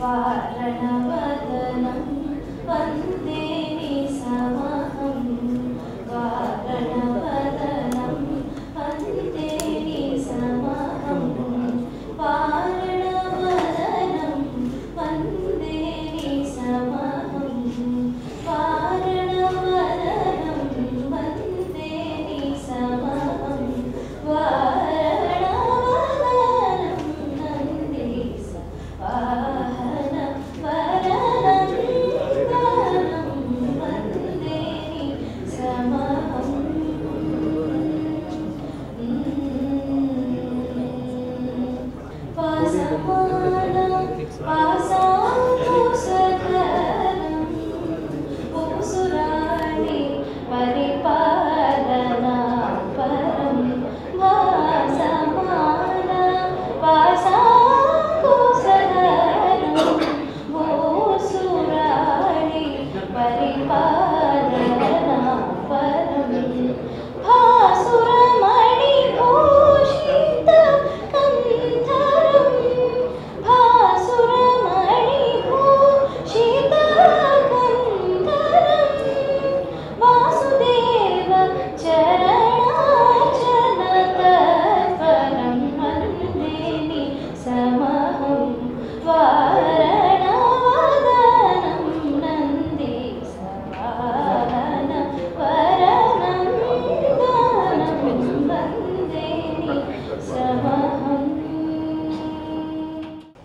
वारणवदनं वन्दे निसमहं वारणवदनं वन्दे निसमहं वारणवदनं वन्दे निसमहं वारणवदनं वन्दे निसमहं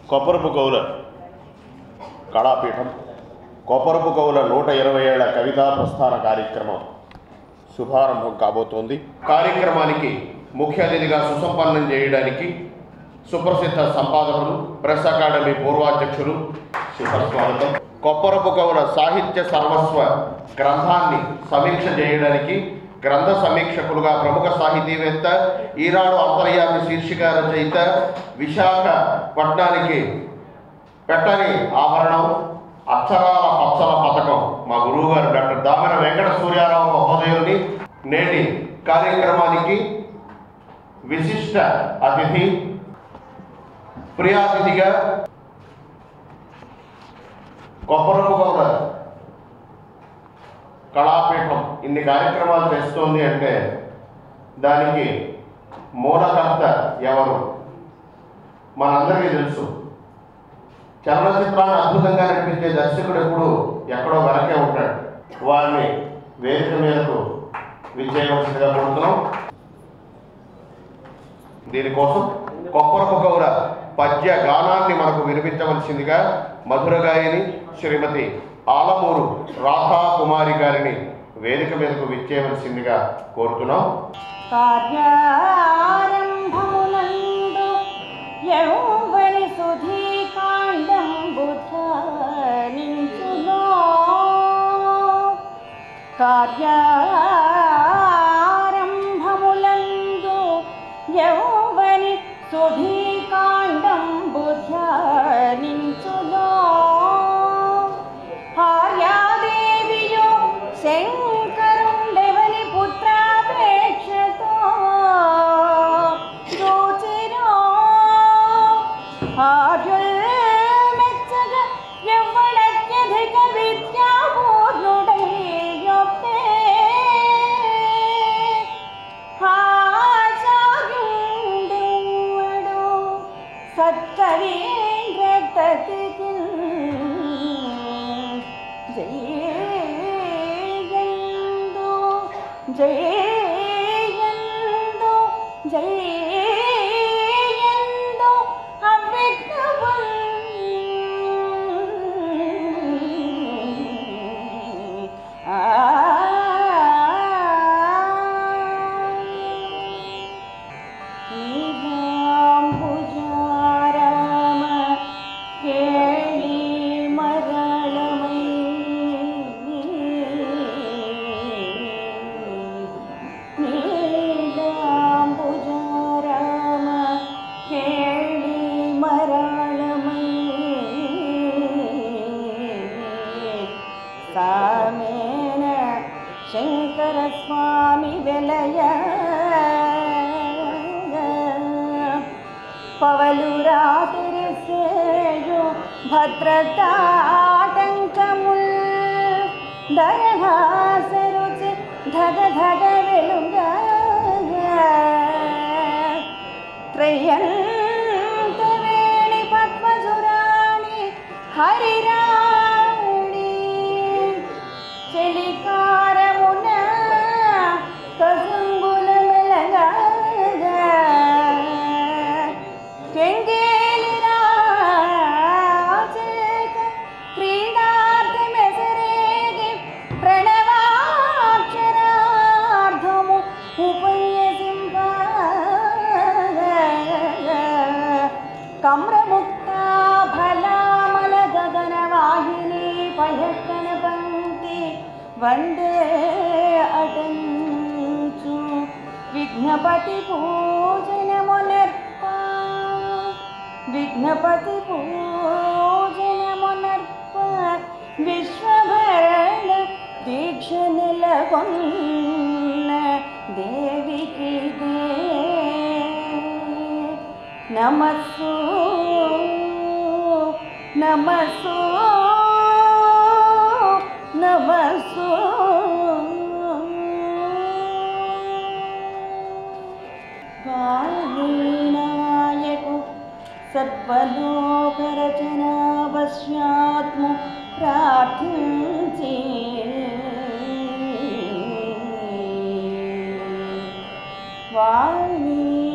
కొప్పరపు కవుల కళాపీఠం కొప్పరపు కవుల 120 ఏళ్ల కవితా ప్రస్థాన కార్యక్రమం శుభారంభం కాబోతోంది. కార్యక్రమానికి ముఖ్య అతిథిగా సుసంపన్నం చేయడానికి సుప్రసిద్ధ సంపాదకులు ప్రెస్ అకాడమీ పూర్వాధ్యక్షులు సుస్వాగతం. కొప్పరపు కవుల సాహిత్య సర్వస్వ గ్రంథాన్ని సమీక్ష చేయడానికి గ్రంథ సమీక్షకులుగా ప్రముఖ సాహితీవేత్త, ఈనాడు అంతర్యామి శీర్షిక రచయిత, విశాఖపట్నానికి పెట్టని ఆభరణం, అక్షరాల పచ్చల పథకం మా గురువుగారు డాక్టర్ దామెర వెంకట సూర్యారావు మహోదయుని నేటి కార్యక్రమానికి విశిష్ట అతిథి, ప్రియ అతిథిగా కొప్పరపు కవుల కళాపీఠం ఇన్ని కార్యక్రమాలు చేస్తోంది అంటే దానికి మూలకర్త ఎవరు మనందరికీ తెలుసు. చలనచిత్రాన్ని అద్భుతంగా నడిపించే దర్శకుడు ఎప్పుడు ఎక్కడో వెనకే ఉంటాడు. వారిని వేదిక మీదకు విజయవలసిందిగా కోరుతున్నాం. దీనికోసం కొప్పరపు కవుల పద్య గానాన్ని మనకు వినిపించవలసిందిగా మధురగాయని శ్రీమతి ఆలమూరు రాధా కుమారి గారిని వేదిక మీదకు విచ్చేయవలసిందిగా కోరుతున్నాం. కార్యారంభమునందు యౌవని సుధీకాండంబు ధ్యానించునో కార్యారంభములందు యౌవని సుధీకాండంబు ధ్యానించునో ఆర్యాదేవియో శంకరుండెవని పుత్రాపేక్షతో చూచిరో ఆర్యుల్ మెచ్చగా ఎవ్వడత్యధిక విద్యాపూర్ణుడయ్యొప్పే ఆచార్యుండెవ్వడు సత్కవీంద్ర తతికి జయందు జయందు జయందు అవ్యక్తముల్ శంకర స్వామి వెలయ పవలు రాత్రి సేయు భద్రతాటంకముల్ దయహాసరుచి ధగ ధగ వెలుగా త్రయంతవేణి పద్మజురాణి హరిరాణి చెలికారమున కసుంగుల మెలగా చెంగేలి రాచేత క్రీడార్థమెసరేగి ప్రణవాక్షరార్థము ఉపన్యసింప కమ్రముక్తా ఫలామల గగన వాహిని పయక్కన పంక్తి వందే అటంచు విఘ్నపతి పూజనమునర్ప విఘ్నపతి పూజనమునర్ప విశ్వభరణ దీక్ష నెలకొన్న దేవికి నమస్సు నమస్సు నమస్సు వాణీనాయకు సర్వలోకరచనావశ్యాత్ము ప్రార్థించి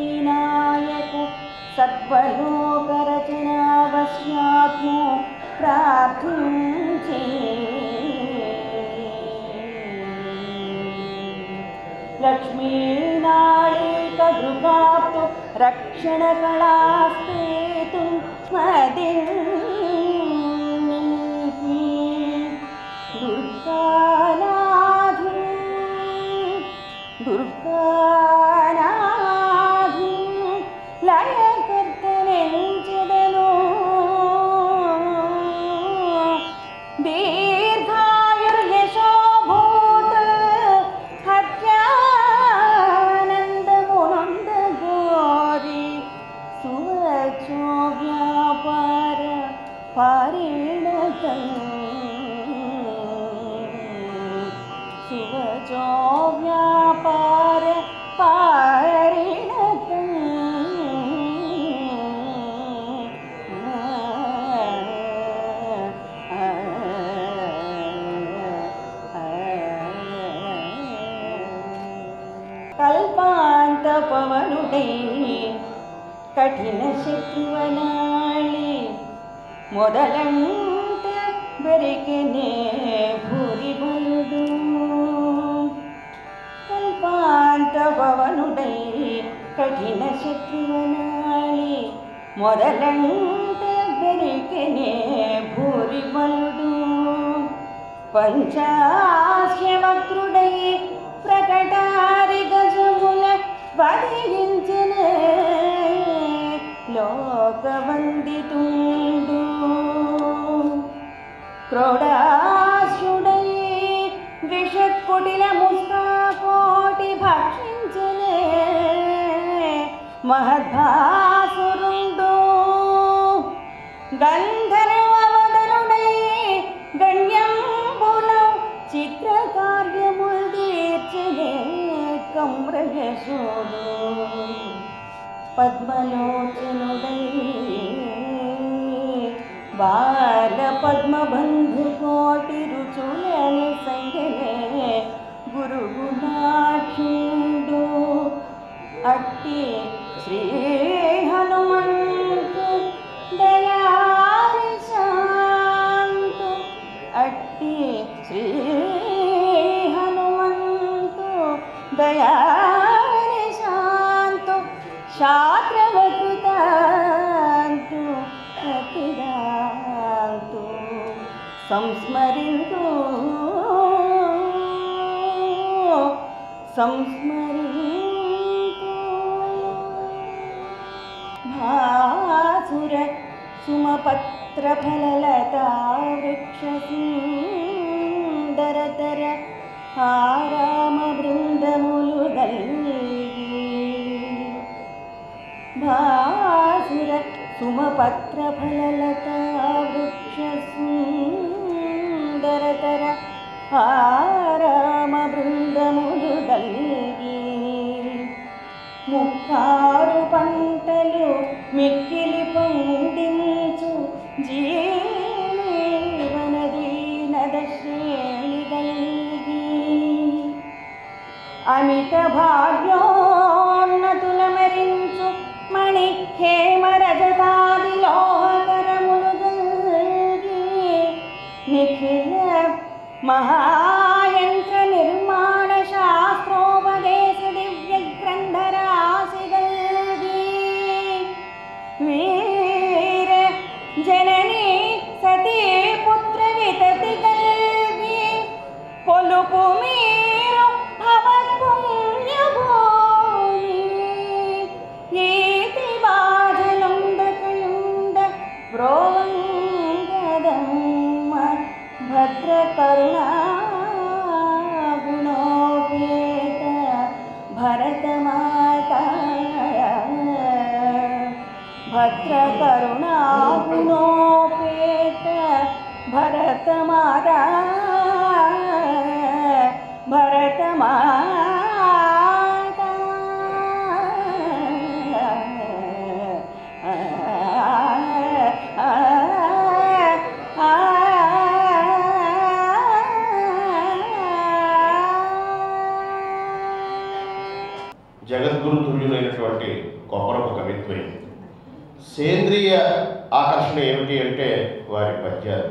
వాణీనాయకు సర్వలోకరచనావశ్యాత్ము ప్రార్థించి లక్ష్మీనాళికదృగాప్తు రక్షణకళాస్తేతు దుర్గానాథి దుర్గానాథి లయకర్తనెంచెదను దీర్ఘాయుర్యశోభూత హత్యానందమునంద గోరి సువచో వ్యాపార పారిణతం సువచో వ్యాపార పారిణతం కల్పాంత పవనుడై కఠిన శత్రువనాళి మొదలంట బెరికెనే భూరి బలుడు కల్పాంత పవనుడై కఠిన శత్రువనాళి మొదలంట బెరికెనే భూరి బలుడు పంచాస్యవక్రుడై ప్రకటారి గజముల వదిలించనే లోకవందితుండు క్రోడాసుడై విషత్కుటిల ముస్తాకోటి భక్షించనే మహద్భాసురుండు గంధర్వవదనుడై గణ్యంబులం చిత్రకార్యముల్ తీర్చనే కమ్రయశోడు పద్మలోచనుడై బాల పద్మబంధు కోటి రుచులని సంగనే గురుగుణాఖ్యుండు అట్టి శ్రీ హనుమంతు దయాని శాంతు అట్టి శ్రీ హనుమంతు దయాని శాంతు శాస్త్రవకృతాంతు ప్రతిదాంతు సంస్మరింతు సంస్మరింతు భాసుర సుమపత్రఫలలతా వృక్షసుందరతర ఆరామ బృందములు గల్గి భాసుర సుమపత్రఫలలతా వృక్షసుందరతర ఆరామ బృందములు గల్గి ముక్కారు పంటలు మిక్కిలి పండించు జీవనదీనద శ్రేణి గల్గి అమిత భాగ్యోన్నతుల మరించు మణి హేమ రజతాది లోహకరములు గల్గి నిఖిల మహాయంత్ర నిర్మాణ శాస్త్రోపదేశ దివ్య గ్రంథరాశి గల్గి వీర జనని సతీ పుత్ర వితతి గల్గి పొలుపు మీరు భవత్పుణ్యభూమి ఈతి బాధలుందకయుండ ప్రోవంగదమ్మ భద్ర కరుణా గుణోపేత భరతమాత భద్ర కరుణా గుణోపేత భరతమాత భరతమాత జగద్గురు తుల్యులైనటువంటి గొప్పరపు కవిత్వం. సేంద్రియ ఆకర్షణ ఏమిటి అంటే వారి పద్యాలు.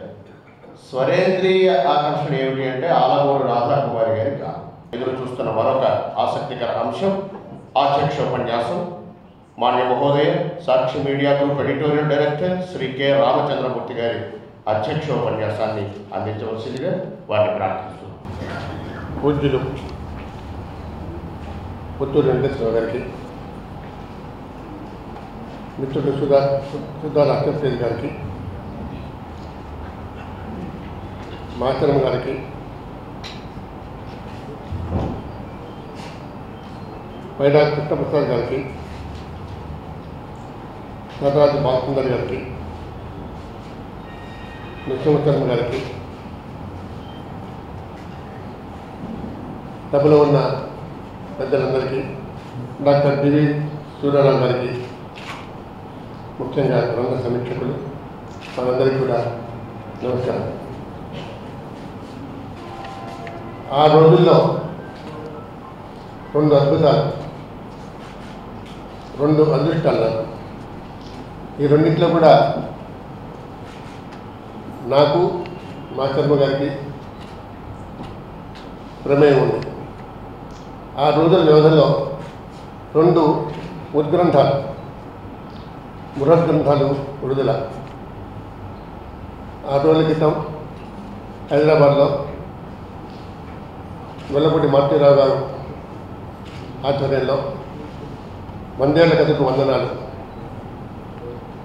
స్వరేంద్రియ ఆకర్షణ ఏమిటి అంటే ఆలమూరు రాధాకుమారి గారి గానం. ఎదురు చూస్తున్న మరొక ఆసక్తికర అంశం ఆచక్షోపన్యాసం. మాన్య మహోదయ Sakshi media group editorial director Shri K Ramachandramurthy గారి అధ్యక్షోపన్యాసాన్ని అందించవలసిందిగా వారిని ప్రార్థిస్తున్నాం. పూజ్యులు పుత్తూరు వెంకటేశ్వర గారికి, మిత్రుడు సుధా లక్ష్మణ్ గారికి, మాచరం గారికి, పైడా కృష్ణప్రసాద్ గారికి, నటరాజు బాలసుందర్ గారికి, నృసింహచంద్ర గారికి, సభలో ఉన్న పెద్దలందరికీ, డాక్టర్ డివి సూర్యరావు గారికి, ముఖ్యంగా రంగ సమీక్షకులు మనందరికీ కూడా నమస్కారం. ఆ రోజుల్లో రెండు అద్భుతాలు, రెండు అదృష్టాలు నాకు. ఈ రెండింటిలో కూడా నాకు మా శర్మ గారికి ప్రమేయం ఉంది. ఆ రోజుల వ్యవధిలో రెండు ఉద్గ్రంథాలు, బృహద్గ్రంథాలు విడుదల. ఆ రోజుల క్రితం హైదరాబాద్లో వెల్లపూడి మార్తీరావు గారు ఆధ్వర్యంలో 100 ఏళ్ల కథకు వందనాలు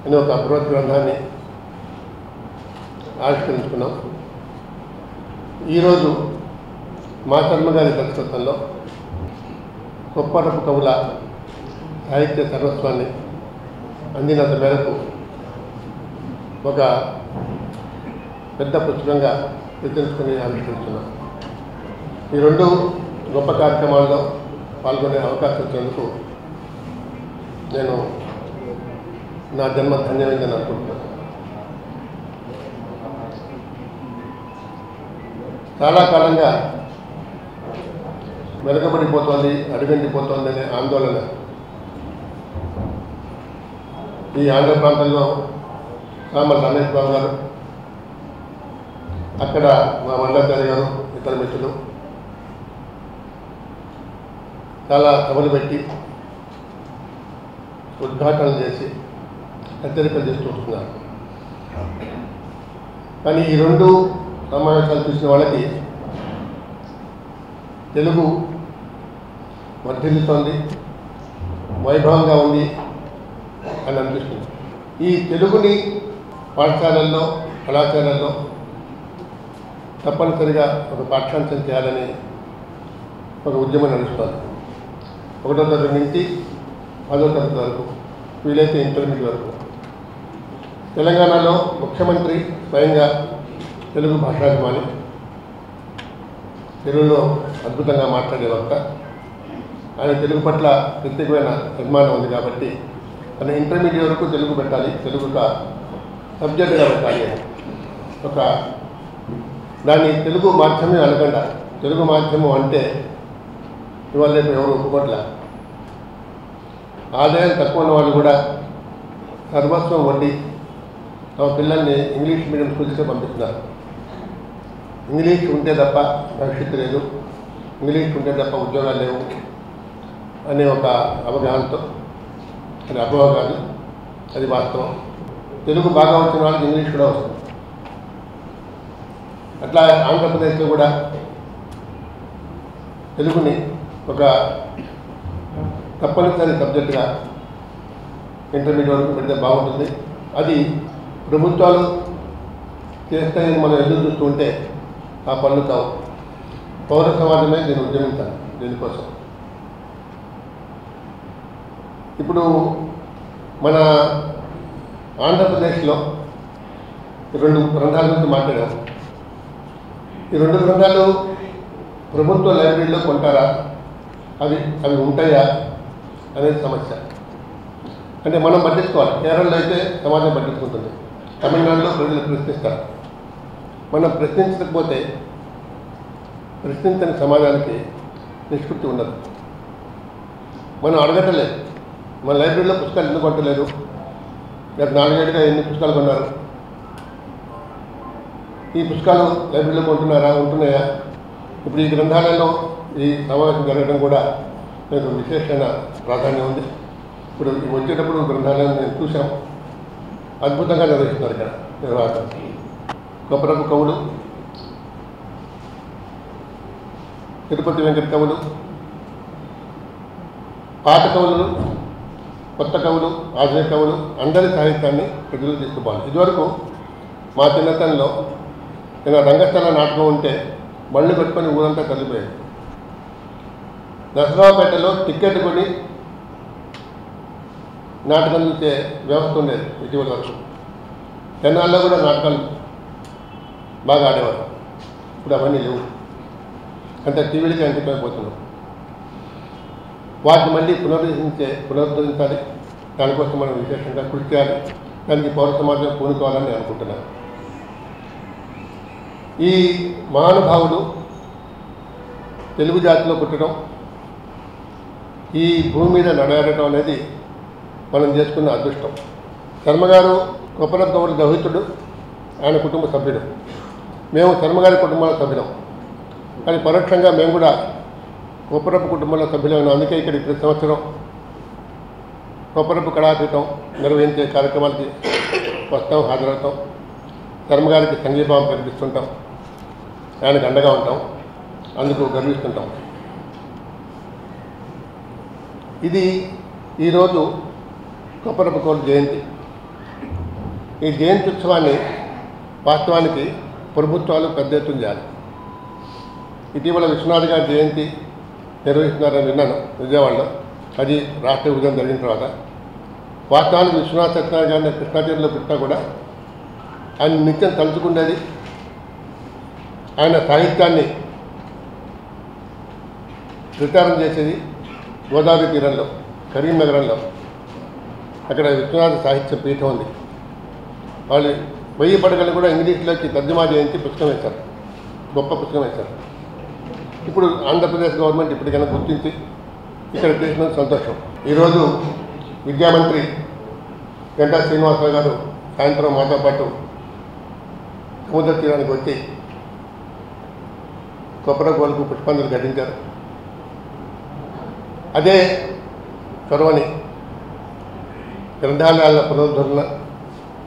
అనే ఒక బృహత్ గ్రంథాన్ని ఆవిష్కరించుకున్నాం. ఈరోజు మా శర్మ గారి దర్శకత్వంలో గొప్పరపు కవుల సాహిత్య సర్వస్వాన్ని అందినంత మేరకు ఒక పెద్ద పుస్తకంగా రచించుకుని ఆవిష్కరిస్తున్నాం. ఈ రెండు గొప్ప కార్యక్రమాల్లో పాల్గొనే అవకాశం వచ్చినందుకు నేను నా జన్మ ధన్యమైందని అనుకుంటున్నాను. చాలా కాలంగా వెనుకబడిపోతోంది, అడుగంటిపోతోంది అనే ఆందోళన ఈ ఆంధ్ర ప్రాంతంలో సామల్ రమేష్ బాబు గారు, అక్కడ మా వల్లాచారి గారు, ఇతర మిత్రులు చాలా సభలు పెట్టి ఉద్ఘాటనలు చేసి హెచ్చరికలు చేస్తూ వస్తున్నారు. కానీ ఈ రెండు సమావేశాలు చూసిన వాళ్ళకి తెలుగు వర్ధిల్లుతోంది, వైభవంగా ఉంది అని అనిపిస్తుంది. ఈ తెలుగుని పాఠశాలల్లో, కళాశాలల్లో తప్పనిసరిగా ఒక పాఠ్యాంశం చేయాలని ఒక ఉద్యమం నడుస్తుంది. 1వ తరగతి నుంచి 10వ తరగతి వరకు, వీలైతే ఇంటర్మీడియట్ వరకు తెలంగాణలో ముఖ్యమంత్రి స్వయంగా తెలుగు భాషాభిమాని, తెలుగులో అద్భుతంగా మాట్లాడే వక్త. ఆయన తెలుగు పట్ల ప్రత్యేకమైన అభిమానం ఉంది కాబట్టి ఆయన ఇంటర్మీడియట్ వరకు తెలుగు పెట్టాలి, తెలుగు ఒక సబ్జెక్టుగా పెట్టాలి అని ఒక దాన్ని తెలుగు మాధ్యమం అనకుండా తెలుగు మాధ్యమం అంటే ఇవాళ రేపు ఎవరు ఒప్పుకోట్ల. ఆదాయం తక్కువ ఉన్న వాళ్ళు కూడా సర్వస్వం వడ్డీ తమ పిల్లల్ని ఇంగ్లీష్ మీడియం స్కూల్స్కే పంపిస్తున్నారు. ఇంగ్లీష్ ఉంటే తప్ప భవిష్యత్తు లేదు, ఇంగ్లీష్ ఉంటే తప్ప ఉద్యోగాలు లేవు అనే ఒక అవగాహనతో, అది అపోహ కాదు, అది వాస్తవం. తెలుగు బాగా వచ్చిన వాళ్ళకి ఇంగ్లీష్ కూడా వస్తుంది. అట్లా ఆంధ్రప్రదేశ్లో కూడా తెలుగుని ఒక తప్పనిసరి సబ్జెక్టుగా ఇంటర్మీడియట్ వరకు పెడితే బాగుంటుంది. అది ప్రభుత్వాలు చేస్తాయని మనం ఎదురు చూస్తూ ఉంటే ఆ పనులు కావు. పౌర సమాజమే దీన్ని ఉద్యమించాలి. దీనికోసం ఇప్పుడు మన ఆంధ్రప్రదేశ్లో 2 గ్రంథాల గురించి మాట్లాడాము. ఈ 2 గ్రంథాలు ప్రభుత్వ లైబ్రరీలో కొంటారా, అవి ఉంటాయా అనేది సమస్య. అంటే మనం పట్టించుకోవాలి. కేరళలో అయితే సమాజం పట్టించుకుంటుంది, తమిళనాడులో ప్రజలు ప్రశ్నిస్తారు. మనం ప్రశ్నించకపోతే ప్రశ్నించని సమాజానికి నిష్కృతి ఉండదు. మనం అడగటలేదు, మన లైబ్రరీలో పుస్తకాలు ఎందుకు కొంటలేదు, గత 4 ఏళ్ళుగా ఎన్ని పుస్తకాలు కొన్నారు, ఈ పుస్తకాలు లైబ్రరీలో కొంటున్నారా, ఉంటున్నాయా? ఇప్పుడు ఈ గ్రంథాలయంలో ఈ సమావేశం జరగడం కూడా నాకు విశేషమైన ప్రాధాన్యం ఉంది. ఇప్పుడు వచ్చేటప్పుడు గ్రంథాలయం నేను చూసాం, అద్భుతంగా నిర్వహిస్తున్నారు ఇక్కడ నిర్వాహకులు. కొప్పరపు కవులు, తిరుపతి వెంకట కవులు, పాత కవులు, కొత్త కవులు, ఆధునిక కవులు అందరి సాహిత్యాన్ని ప్రజలు తీసుకుపోవాలి. ఇదివరకు మా చిన్నతనంలో నేను రంగస్థల నాటకం ఉంటే బళ్ళు పెట్టుకొని ఊరంతా కలిపోయాడు. నరసరావుపేటలో టికెట్ కొని నాటకం చూసే వ్యవస్థ ఉండేది ఇటీవల వరకు. తెనాల్లో కూడా నాటకాలు బాగా ఆడేవారు. ఇప్పుడు అవన్నీ లేవు, అంత టీవీలకి అంకితమైపోతున్నాం. వాటిని మళ్ళీ పునరుద్ధరించాలి. దానికోసం మనం విశేషంగా కృషి చేయాలి. దానికి పౌర సమాజం పూనుకోవాలని నేను అనుకుంటున్నాను. ఈ మహానుభావుడు తెలుగు జాతిలో పుట్టడం, ఈ భూమి మీద నడవడం అనేది మనం చేసుకున్న అదృష్టం. శర్మగారు కొప్పరపు గౌరి దహితుడు, ఆయన కుటుంబ సభ్యుడు. మేము శర్మగారి కుటుంబంలో సభ్యులం, కానీ పరోక్షంగా మేము కూడా కొప్పరపు కుటుంబంలో సభ్యులమైన. అందుకే ఇక్కడ ప్రతి సంవత్సరం కొప్పరపు కళాపీఠం నిర్వహించే కార్యక్రమాలకి వస్తాం, హాజరవుతాం. శర్మగారికి సంఘీభావం ప్రకటిస్తుంటాం, ఆయనకు అండగా ఉంటాం, అందుకు గర్విస్తుంటాం. ఇది ఈరోజు కొప్పరపు గౌరి జయంతి. ఈ జయంతి ఉత్సవాన్ని వాస్తవానికి ప్రభుత్వాలు పెద్ద ఎత్తున చేయాలి. ఇటీవల విశ్వనాథ్ గారి జయంతి నిర్వహిస్తున్నారని విన్నాను విజయవాడలో. అది రాష్ట్ర విభజన జరిగిన తర్వాత. వాస్తవానికి విశ్వనాథ్ సత్యనారాయణ గారిని కృష్ణా తీరంలో పుట్టినా కూడా ఆయన నిత్యం తలుచుకునేది, ఆయన సాహిత్యాన్ని ప్రచారం చేసేది గోదావరి తీరంలో, కరీంనగరంలో. అక్కడ విశ్వనాథ సాహిత్య పీఠం ఉంది. వాళ్ళు 1000 పడగలు కూడా ఇంగ్లీష్లోకి తర్జుమా చేయించి పుస్తకం వేశారు, గొప్ప పుస్తకం వేశారు. ఇప్పుడు ఆంధ్రప్రదేశ్ గవర్నమెంట్ ఇప్పటికైనా గుర్తించి ఇక్కడ చేసినందుకు సంతోషం. ఈరోజు విద్యామంత్రి గంటా శ్రీనివాసరావు గారు సాయంత్రం మాతో పాటు సముద్ర తీరానికి వచ్చి కొప్పరపు గౌరికి పుష్పాంజలి ఘటించారు. అదే చొరవని గ్రంథాలయాల పునరుద్ధరణ,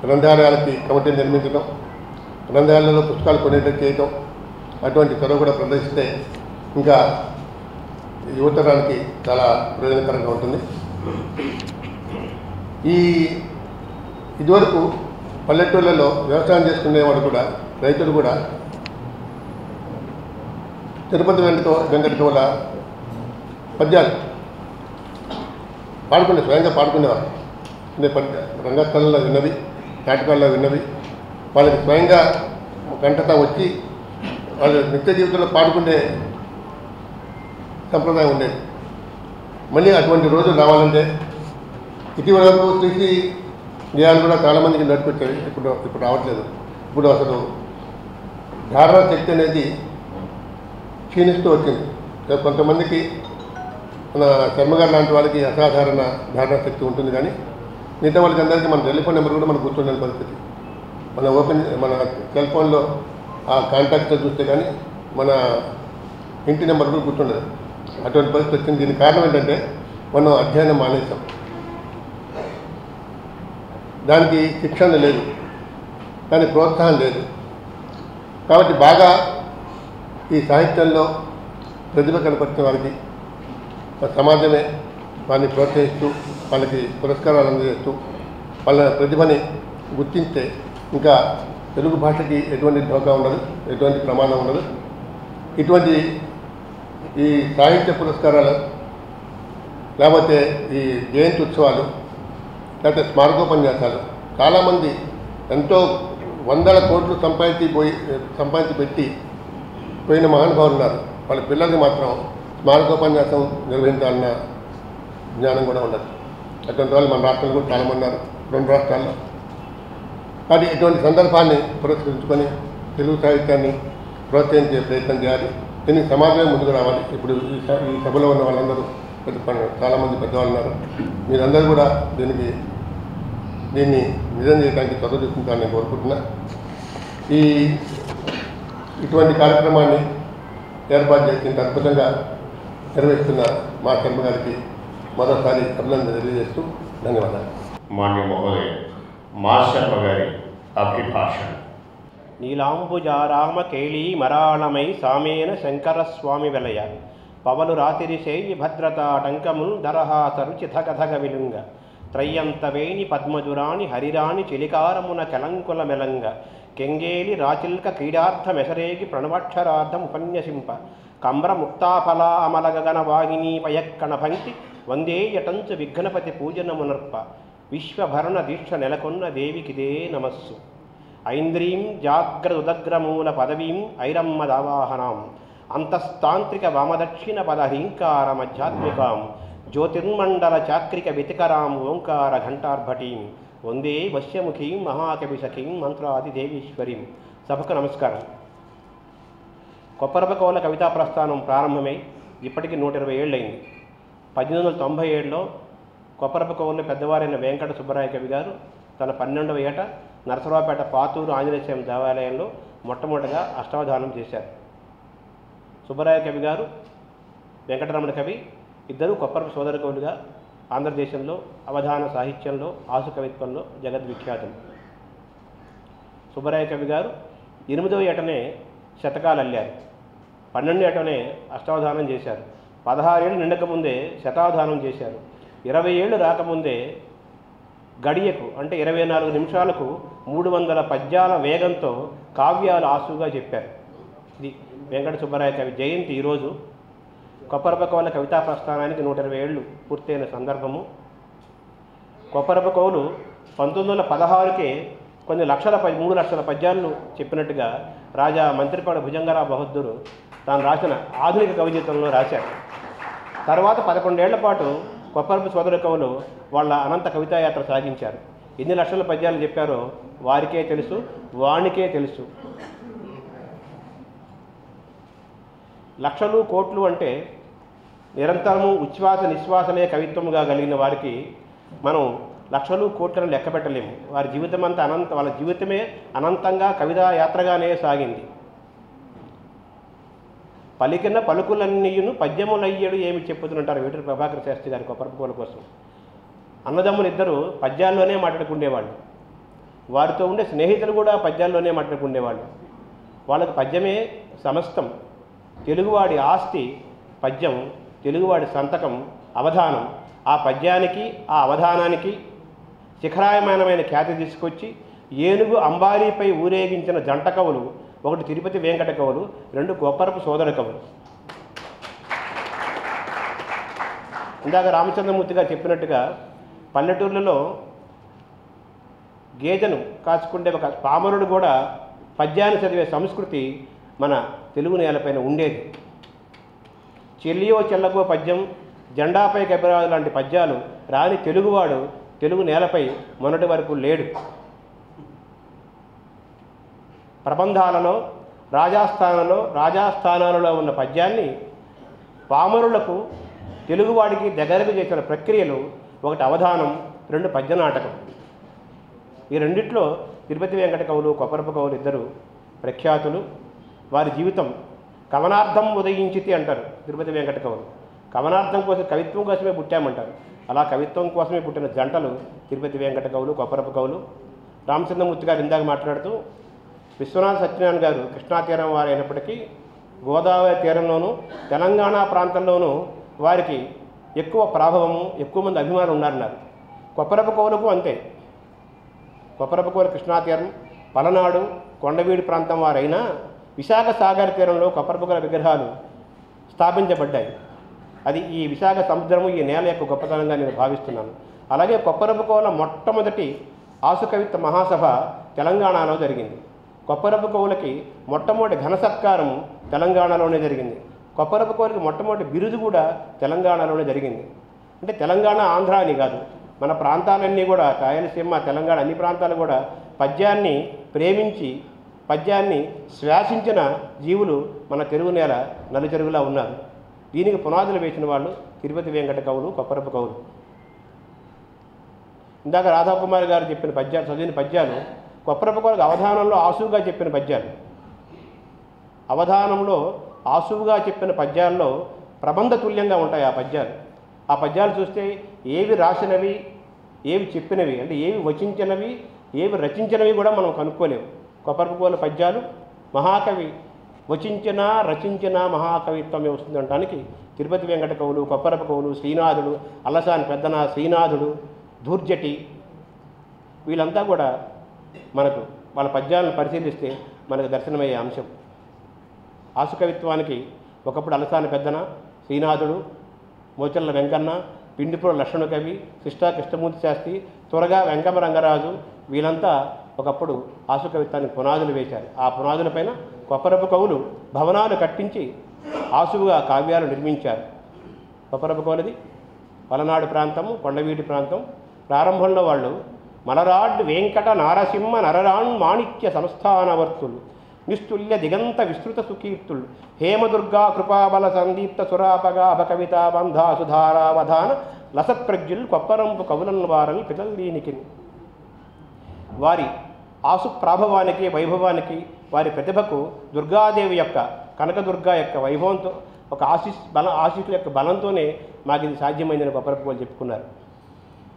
గ్రంథాలయాలకి కమిటీ నిర్మించడం, గ్రంథాలయాలలో పుస్తకాలు కొనేటట్టు చేయటం, అటువంటి చొరవ కూడా ప్రదర్శిస్తే ఇంకా యువతరానికి చాలా ప్రయోజనకరంగా ఉంటుంది. ఇదివరకు పల్లెటూళ్ళలో వ్యవసాయం చేసుకునేవాడు కూడా, రైతులు కూడా తిరుపతి వెంకట కవుల పద్యాలు పాడుకునే, స్వయంగా పాడుకునేవారు. రంగస్థలంలో విన్నది నాటకాల్లో విన్నవి వాళ్ళకి స్వయంగా కంటత వచ్చి వాళ్ళు నిత్య జీవితంలో పాడుకునే సంప్రదాయం ఉండేది. మళ్ళీ అటువంటి రోజులు రావాలంటే ఇటీవల వరకు శ్రీశ్రీ గేయాలు కూడా చాలామందికి నడిపించాయి. ఇప్పుడు రావట్లేదు. ఇప్పుడు అసలు ధారణ శక్తి అనేది క్షీణిస్తూ వచ్చింది. కొంతమందికి మన శర్మగారు లాంటి వాళ్ళకి అసాధారణ ధారణ శక్తి ఉంటుంది, కానీ మిగతా వాళ్ళకి అందరికీ మన టెలిఫోన్ నెంబర్ కూడా మనకు గుర్తుండని పరిస్థితి. మన సెల్ ఫోన్లో ఆ కాంటాక్ట్తో చూస్తే కానీ మన ఇంటి నెంబర్ కూడా గుర్తుండదు. అటువంటి పరిస్థితి వచ్చింది. దీనికి కారణం ఏంటంటే మనం అధ్యయనం మానేసాం. దానికి శిక్షణ లేదు, దానికి ప్రోత్సాహం లేదు. కాబట్టి బాగా ఈ సాహిత్యంలో ప్రతిభ కనపరిచిన వారికి సమాజమే వారిని ప్రోత్సహిస్తూ వాళ్ళకి పురస్కారాలు అందజేస్తూ వాళ్ళ ప్రతిభని గుర్తింస్తే ఇంకా తెలుగు భాషకి ఎటువంటి ఢోకా ఉండదు, ఎటువంటి ప్రమాదం ఉండదు. ఇటువంటి ఈ సాహిత్య పురస్కారాలు లేకపోతే ఈ జయంతి ఉత్సవాలు లేకపోతే స్మారకోపన్యాసాలు చాలామంది ఎంతో వందల కోట్లు సంపాదించి పెట్టి పోయిన మహానుభావులు ఉన్నారు. వాళ్ళ పిల్లలకి మాత్రం స్మారకోపన్యాసం నిర్వహించాలన్న జ్ఞానం కూడా ఉండదు. అటువంటి వాళ్ళు మన రాష్ట్రంలో కూడా చాలామంది ఉన్నారు, 2 రాష్ట్రాల్లో. అది ఇటువంటి సందర్భాన్ని పురస్కరించుకొని తెలుగు సాహిత్యాన్ని ప్రోత్సహించే ప్రయత్నం చేయాలి. దీనికి సమాజమే ముందుకు రావాలి. ఇప్పుడు ఈ సభలో ఉన్న వాళ్ళందరూ చాలామంది పెద్దవాళ్ళు ఉన్నారు. మీరందరూ కూడా దీన్ని నిజం చేయడానికి చదువు తీసుకుంటారని నేను కోరుకుంటున్నా. ఇటువంటి కార్యక్రమాన్ని ఏర్పాటు చేసి అద్భుతంగా నిర్వహిస్తున్న మా శర్మ గారికి మరోసారి అభినందన తెలియజేస్తూ ధన్యవాదాలు. మాన్య మహోదయ మా శర్మ గారి అభిభాషణ. నీలాంబుజారామ కేళీ మరాళమై సామేన శంకరస్వామి వెలయ పవలు రాతిరిశేయి భద్రతాటంకముల్ దరహాసరు చిథకథగ విలుంగ త్రయ్యంతవేణి పద్మజురాణి హరిరాణి చిలికారమున కలంకుల మెలంగ కెంగేలి రాచిల్క క్రీడార్థ మెసరేగి ప్రణవాక్షరార్థం ఉపన్యసింప కమ్ర ముక్తాఫలా అమల గగన వాహిని పయక్కణ భంక్తి వందే యటంచు విఘ్నపతి పూజనమునర్ప విశ్వభరణ దీక్ష నెలకొన్న దేవికిదే నమస్సు ఐంద్రీం జాగ్రదుదగ్రమూల పదవీం ఐరమ్మదావాహనాం అంతస్తాంత్రిక వామదక్షిణ పదహీంకార మధ్యాత్మికాం జ్యోతిర్మండల చాక్రిక వ్యతికరాం ఓంకార ఘంటార్భటీం వందే వశ్యముఖీం మహాకవి సఖీం మంత్రాదిదేవీశ్వరీం. సభకు నమస్కారం. కొప్పరపకోల కవితా ప్రస్థానం ప్రారంభమై ఇప్పటికీ 120 ఏళ్ళైంది. 1897లో కొప్పరపకోవలో పెద్దవారైన వెంకట సుబ్బరాయ కవి గారు తన 12వ ఏట నరసరావుపేట పాతూరు ఆంజనేయ స్వామి దేవాలయంలో మొట్టమొదటిగా అష్టావధానం చేశారు. సుబ్బరాయ కవి గారు, వెంకటరమణ కవి ఇద్దరు కొప్పరపు సోదర కవులుగా ఆంధ్రదేశంలో అవధాన సాహిత్యంలో ఆసు కవిత్వంలో జగద్విఖ్యాతం. సుబ్బరాయ కవి గారు 8వ ఏటనే శతకాలు అల్లారు, 12వ ఏటనే అష్టావధానం చేశారు, 16 ఏళ్ళు నిండకముందే శతావధానం చేశారు, 20 ఏళ్ళు రాకముందే గడియకు అంటే 24 నిమిషాలకు 300 పద్యాల వేగంతో కావ్యాలు ఆసుగా చెప్పారు. ఇది వెంకట సుబ్బరాయ కవి జయంతి. ఈరోజు కొప్పరపకోవల కవితా ప్రస్థానానికి 120 ఏళ్ళు పూర్తయిన సందర్భము. కొప్పరపకోవలు 1916కే కొన్ని 3 లక్షల పద్యాలను చెప్పినట్టుగా రాజా మంత్రిపాడు భుజంగరావు బహద్దూరు తాను రాసిన ఆధునిక కవిజీతంలో రాశారు. తర్వాత 11 ఏళ్ల పాటు కొప్పరపు సోదర కవులు వాళ్ళ అనంత కవితాయాత్ర సాగించారు. ఎన్ని లక్షల పద్యాలు చెప్పారో వారికే తెలుసు, వానికే తెలుసు. లక్షలు కోట్లు అంటే నిరంతరము ఉచ్ఛ్వాస నిశ్వాసలే కవిత్వముగా కలిగిన వారికి మనం లక్షలు కోట్లను లెక్క పెట్టలేము. వారి జీవితం అంతా వాళ్ళ జీవితమే అనంతంగా కవితా యాత్రగానే సాగింది. పలికిన పలుకులన్నీయును పద్యములయ్యడు ఏమి చెప్పుతుంటారు వేటూరి ప్రభాకర శాస్త్రి గారి కొప్పరపకోవల కోసం. అన్నదమ్ములు ఇద్దరు పద్యాల్లోనే మాట్లాడుకునేవాళ్ళు. వారితో ఉండే స్నేహితులు కూడా పద్యాల్లోనే మాట్లాడుకునేవాళ్ళు. వాళ్ళకి పద్యమే సమస్తం. తెలుగువాడి ఆస్తి పద్యం, తెలుగువాడి సంతకం అవధానం. ఆ పద్యానికి ఆ అవధానానికి శిఖరాయమానమైన ఖ్యాతి తీసుకొచ్చి ఏనుగు అంబారీపై ఊరేగించిన జంట కవులు, ఒకటి తిరుపతి వెంకట కవులు, 2 కొప్పరపు సోదర కవులు. ఇందాక రామచంద్రమూర్తి గారు చెప్పినట్టుగా పల్లెటూర్లలో గేదెను కాచుకుంటే ఒక పామరుడు కూడా పద్యాన్ని చదివే సంస్కృతి మన తెలుగు నేలపైన ఉండేది. చెల్లియో చెల్లకో పద్యం, జెండాపై కబిరాజు లాంటి పద్యాలు రాని తెలుగువాడు తెలుగు నేలపై మొన్నటి వరకు లేడు. ప్రబంధాలలో రాజాస్థానాలలో ఉన్న పద్యాన్ని పామరులకు తెలుగువాడికి దగ్గరకు చేసిన ప్రక్రియలు ఒకటి అవధానం, రెండు పద్యనాటకం. ఈ రెండిట్లో తిరుపతి వెంకట కవులు, కొప్పరపు కవులు ఇద్దరు ప్రఖ్యాతులు. వారి జీవితం కవనార్థం ఉదయించితి అంటారు తిరుపతి వెంకట కవులు. కవనార్థం కోసం, కవిత్వం కోసమే పుట్టామంటారు. అలా కవిత్వం కోసమే పుట్టిన జంటలు తిరుపతి వెంకట కవులు, కొప్పరపు కవులు. రామచంద్రమూర్తి గారు ఇందాక మాట్లాడుతూ విశ్వనాథ సత్యనారాయణ గారు కృష్ణా తీరం వారు అయినప్పటికీ గోదావరి తీరంలోనూ తెలంగాణ ప్రాంతంలోనూ వారికి ఎక్కువ ప్రాభవము, ఎక్కువ మంది అభిమానులు ఉన్నారన్నారు. కొప్పరపు కవులకు అంతే. కొప్పరపు కవులు కృష్ణా తీరం, పలనాడు, కొండవీడి ప్రాంతం వారైనా విశాఖ సాగర్ తీరంలో కొప్పరపు కవుల విగ్రహాలు స్థాపించబడ్డాయి. అది ఈ విశాఖ సముద్రము, ఈ నేల యొక్క గొప్పతనంగా నేను భావిస్తున్నాను. అలాగే కొప్పరపు కవుల మొట్టమొదటి ఆసుకవిత్వ మహాసభ తెలంగాణలో జరిగింది. కొప్పరపు కవులకి మొట్టమొదటి ఘన సత్కారం తెలంగాణలోనే జరిగింది. కొప్పరపు కవులకి మొట్టమొదటి బిరుదు కూడా తెలంగాణలోనే జరిగింది. అంటే తెలంగాణ, ఆంధ్ర అని కాదు, మన ప్రాంతాలన్నీ కూడా, రాయలసీమ, తెలంగాణ అన్ని ప్రాంతాలు కూడా పద్యాన్ని ప్రేమించి పద్యాన్ని శ్వాసించిన జీవులు మన తెలుగు నేల నలుచెరుగులా ఉన్నారు. దీనికి పునాదులు వేసిన వాళ్ళు తిరుపతి వెంకట కవులు, కొప్పరపు కవులు. ఇందాక రాధాకుమారి గారు చెప్పిన పద్యాలు, చదివిన పద్యాలు కొప్పరపు కవులకు అవధానంలో ఆసువుగా చెప్పిన పద్యాలు. అవధానంలో ఆసువుగా చెప్పిన పద్యాల్లో ప్రబంధ తుల్యంగా ఉంటాయి ఆ పద్యాలు. ఆ పద్యాలు చూస్తే ఏవి రాసినవి, ఏవి చెప్పినవి, అంటే ఏవి వచించినవి, ఏవి రచించినవి కూడా మనం కనుక్కోలేము. కొప్పరపు కవుల పద్యాలు మహాకవి వచించిన, రచించిన మహాకవిత్వమే వస్తుంది అనడానికి తిరుపతి వెంకట కవులు, కొప్పరపు కవులు, శ్రీనాథుడు, అల్లసాని పెద్దన, శ్రీనాథుడు, ధూర్జటి, వీళ్ళంతా కూడా మనకు వాళ్ళ పద్యాలను పరిశీలిస్తే మనకు దర్శనమయ్యే అంశం. ఆసుకవిత్వానికి ఒకప్పుడు అలసాని పెద్దన, శ్రీనాథుడు, మోచర్ల వెంకన్న, పిండిపుర లక్ష్మణ కవి, కృష్ణా కృష్ణమూర్తి శాస్త్రి, త్వరగా వెంకమ రంగరాజు, వీళ్ళంతా ఒకప్పుడు ఆసుకవిత్వానికి పునాదులు వేశారు. ఆ పునాదులపైన కొప్పరపు కవులు భవనాలు కట్టించి ఆసువుగా కావ్యాలు నిర్మించారు. కొప్పరపు కవులది పలనాడు ప్రాంతము, కొండవీటి ప్రాంతం. ప్రారంభంలో వాళ్ళు మలరాడ్ వెంకట నారసింహ నరరాణ్ మాణిక్య సంస్థానవర్తులు, నిస్తుల్య దిగంత విస్తృత సుకీర్తులు, హేమదుర్గా కృపాబల సందీప్త సురాపగాభ కవితా బంధా సుధారావధాన లసత్ప్రజ్ఞుల్ కొప్పరంపు కవులన్ వారని పితల్దీనికి. వారి ఆసు ప్రాభవానికి, వైభవానికి, వారి ప్రతిభకు దుర్గాదేవి యొక్క, కనకదుర్గా యొక్క వైభవంతో, ఒక ఆశీస్సుల యొక్క బలంతోనే మాకు ఇది సాధ్యమైందని కొప్పరపు కవులు చెప్పుకున్నారు.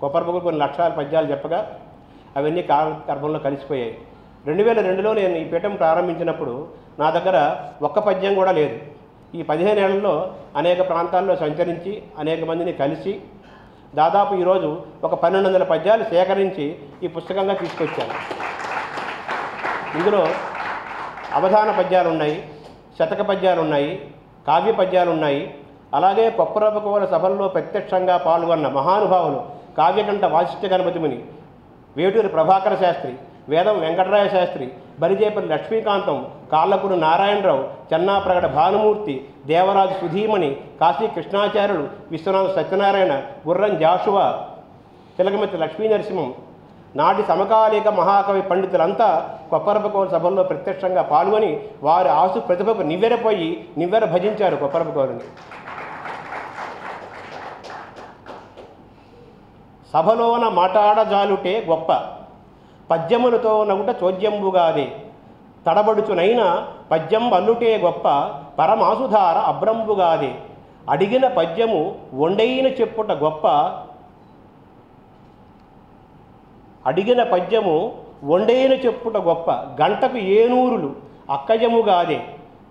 కొప్పరపు కవులు కొన్ని లక్షల పద్యాలు చెప్పగా అవన్నీ కాలగర్భంలో కలిసిపోయాయి. 2002లో నేను ఈ పీఠం ప్రారంభించినప్పుడు నా దగ్గర ఒక్క పద్యం కూడా లేదు. ఈ 15 ఏళ్లలో అనేక ప్రాంతాల్లో సంచరించి అనేక మందిని కలిసి దాదాపు ఈరోజు ఒక 1200 పద్యాలు సేకరించి ఈ పుస్తకంగా తీసుకొచ్చాను. ఇందులో అవధాన పద్యాలు ఉన్నాయి, శతక పద్యాలు ఉన్నాయి, కావ్య పద్యాలు ఉన్నాయి. అలాగే కొప్పరపు కవుల సభల్లో ప్రత్యక్షంగా పాల్గొన్న మహానుభావులు కావ్యకంఠ వాసిష్ఠ గణపతిముని, వేటూరి ప్రభాకర శాస్త్రి, వేదం వెంకటరాయ శాస్త్రి, బరిజేపల్లి లక్ష్మీకాంతం, కాళ్ళకూరు నారాయణరావు, చెన్నాప్రగడ భానుమూర్తి, దేవరాజు సుధీమణి, కాశీ కృష్ణాచార్యులు, విశ్వనాథ సత్యనారాయణ, గుర్రం జాషువా, తిలకమతి లక్ష్మీ నరసింహం, నాటి సమకాలీక మహాకవి పండితులంతా కొప్పరపు కవుల సభల్లో ప్రత్యక్షంగా పాల్గొని వారి ఆసు ప్రతిభకు నివ్వెర భజించారు కొప్పరపు కవులని. సభలోన మాటాడజాలుటే గొప్ప, పద్యములతో నగుట చోద్యంబుగాదే, తడబడుచునైనా పద్యం అల్లుటే గొప్ప, పరమాసుధార అబ్రంబుగాదే, అడిగిన పద్యము ఒండైన చెప్పుట గొప్ప, అడిగిన పద్యము ఒండైన చెప్పుట గొప్ప, గంటకు ఏనూరులు అక్కజముగాదే,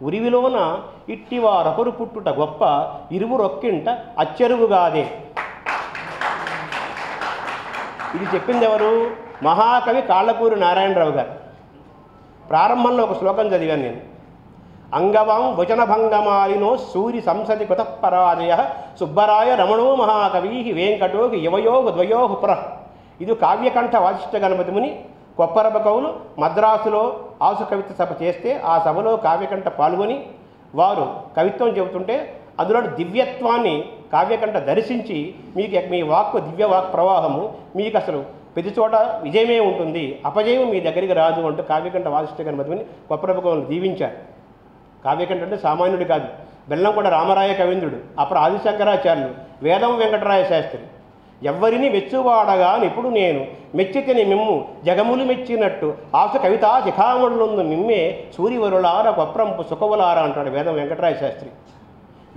ఉరివిలోన ఇట్టివారొకరు పుట్టుట గొప్ప, ఇరువురొక్కింట అచ్చెరువుగాదే. ఇది చెప్పింది ఎవరు? మహాకవి కాళ్ళకూరి నారాయణరావు గారు. ప్రారంభంలో ఒక శ్లోకం చదివాను నేను. అంగవాం వచనభంగమాలినో సూరి సంసది కృతపరాజయ సుబ్బరాయ రమణో మహాకవి వెంకటో యువయో ద్వయో పుర. ఇది కావ్యకంఠ వాసిష్ఠ గణపతిముని కొప్పరప కవులు మద్రాసులో ఆసు కవిత్వ సభ చేస్తే ఆ సభలో కావ్యకంఠ పాల్గొని వారు కవిత్వం చెబుతుంటే అందులో దివ్యత్వాన్ని కావ్యకంఠ దర్శించి మీకు మీ వాక్కు దివ్య వాక్ ప్రవాహము మీకు అసలు ప్రతి చోట విజయమే ఉంటుంది, అపజయం మీ దగ్గరికి రాదు అంటూ కావ్యకంఠ వాసిష్ఠ గారి మధ్యని కొప్పరప కవులను దీవించారు. కావ్యకంఠ అంటే సామాన్యుడు కాదు, బెల్లంకొండ రామరాయ కవీంద్రుడు, అప్పుడు ఆదిశంకరాచార్యులు, వేదం వెంకటరాయ శాస్త్రి. ఎవ్వరిని మెచ్చువాడగా ఇప్పుడు నేను మెచ్చితిని మిమ్ము జగములు మెచ్చినట్టు ఆసు కవితా శిఖామణులందు మిమ్మే సూర్యవరులార కొప్రంపు సుఖవులారా అంటాడు వేదం వెంకటరాయ శాస్త్రి.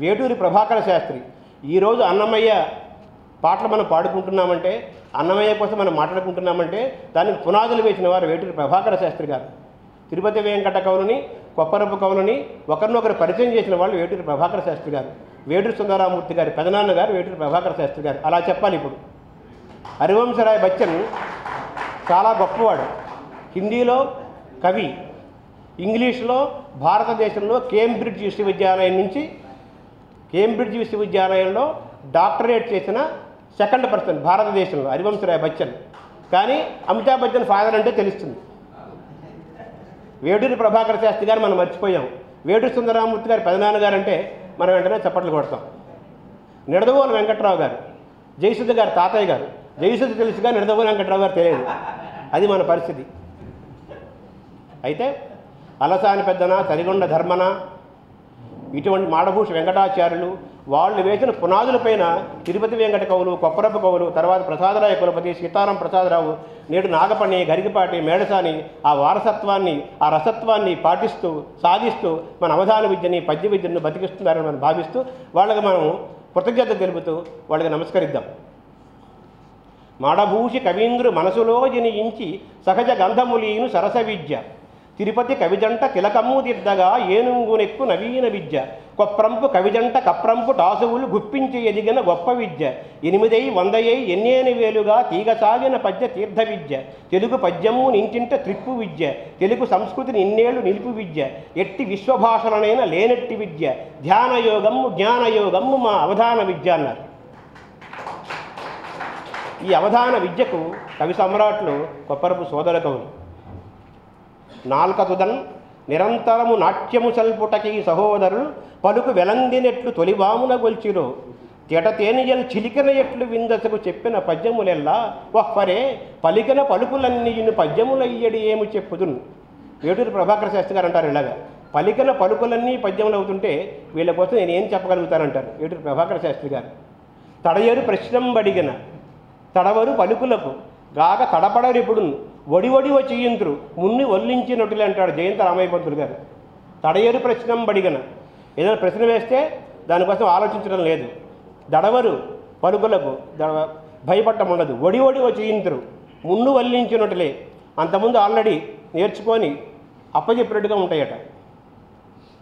వేటూరి ప్రభాకర శాస్త్రి. ఈరోజు అన్నమయ్య పాటలు మనం పాడుకుంటున్నామంటే, అన్నమయ్య కోసం మనం మాట్లాడుకుంటున్నామంటే దానికి పునాదులు వేసిన వారు వేటూరి ప్రభాకర శాస్త్రి గారు. తిరుపతి వెంకట కవులని, కొప్పరపు కవులని ఒకరినొకరు పరిచయం చేసిన వాళ్ళు వేటూరి ప్రభాకర శాస్త్రి గారు. వేటూరి సుందరామూర్తి గారి పెదనాన్న గారు వేటూరి ప్రభాకర శాస్త్రి గారు. అలా చెప్పాలి. ఇప్పుడు హరివంశరాయ్ బచ్చన్ చాలా గొప్పవాడు. హిందీలో కవి, ఇంగ్లీష్లో భారతదేశంలో కేంబ్రిడ్జ్ విశ్వవిద్యాలయంలో డాక్టరేట్ చేసిన సెకండ్ పర్సన్ భారతదేశంలో హరివంశరాయ్ బచ్చన్. కానీ అమితాబ్ బచ్చన్ ఫాదర్ అంటే తెలుస్తుంది. వేటూరి ప్రభాకర శాస్త్రి గారు మనం మర్చిపోయాం. వేటూరి సుందరామూర్తి గారి పెదనాన్న గారు అంటే మనం వెంటనే చప్పట్లు కొడతాం. నిడదవోలు వెంకట్రావు గారు, జయసుధ గారు తాతయ్య గారు. జయసుధ తెలుసుగా నిడదవోలు వెంకట్రావు గారు తెలియదు. అది మన పరిస్థితి. అయితే అలసాని పెద్దన, సరిగొండ ధర్మన, ఇటువంటి మాడభూష వెంకటాచార్యులు వాళ్ళు వేసిన పునాదులపైన తిరుపతి వెంకట కవులు, కొప్పరపు కవులు, తర్వాత ప్రసాదరాయ కులపతి, సీతారాం ప్రసాదరావు, నేడు నాగపణి, గరికపాటి, మేడసాని ఆ వారసత్వాన్ని, ఆ రసత్వాన్ని పాటిస్తూ సాధిస్తూ మన అవధాన విద్యని, పద్య విద్యను బతికిస్తున్నారని మనం భావిస్తూ వాళ్ళకి మనం కృతజ్ఞత తెలుపుతూ వాళ్ళకి నమస్కరిద్దాం. మాడభూషి కవీంద్రు మనసులో జనించి సహజ గంధములీను సరస విద్య, తిరుపతి కవిజంట తిలకమ్ము దిద్దగా ఏనుంగునెక్కు నవీన విద్య, కొప్రంపు కవిజంట కప్రంపు టాసువులు గుప్పించి ఎదిగిన గొప్ప విద్య, 8 100 ఎన్నేని వేలుగా తీగసాగిన పద్య తీర్థ విద్య, తెలుగు పద్యము నింటింట త్రిప్పు విద్య, తెలుగు సంస్కృతిని ఇన్నేళ్లు నిలుపు విద్య, ఎట్టి విశ్వభాషలనైన లేనట్టి విద్య, ధ్యానయోగము జ్ఞానయోగము మా అవధాన విద్య అన్నారు. ఈ అవధాన విద్యకు కవి సమ్రాట్లు కొప్పరపు సోదర కవులు. నాల్కతుదన్ నిరంతరము నాట్యము సల్పుటకి సహోదరులు పలుకు వెలందినెట్లు తొలివామున గొల్చిరో, తెటతేనియలు చిలికిన ఎట్లు విందసకు చెప్పిన పద్యములెల్లా ఒక్కరే పలికిన పలుకులన్నీయును పద్యములయ్యడి ఏమి చెప్పుదును. వేటూరి ప్రభాకర శాస్త్రి గారు అంటారు ఇలాగా, పలికిన పలుకులన్నీ పద్యములు అవుతుంటే వీళ్ళ కోసం నేను ఏం చెప్పగలుగుతానంటారు వేటూరి ప్రభాకర శాస్త్రి గారు. తడయరు ప్రశ్నంబడిగిన తడవరు పలుకులకు గాక తడపడరిప్పుడు ఒడి వచ్చింతురు మున్ని ఒల్లించినట్టులే అంటాడు జయంత రామయ్య పంతులు గారు. తడయరు ప్రశ్నం బడిగన, ఏదైనా ప్రశ్న వేస్తే దానికోసం ఆలోచించడం లేదు. దడవరు పలుకులకు భయపడటం ఉండదు. ఒడి వచ్చింతురు మున్ను వల్లించినట్టులే, అంతకుముందు ఆల్రెడీ నేర్చుకొని అప్పచెప్పినట్టుగా ఉంటాయట.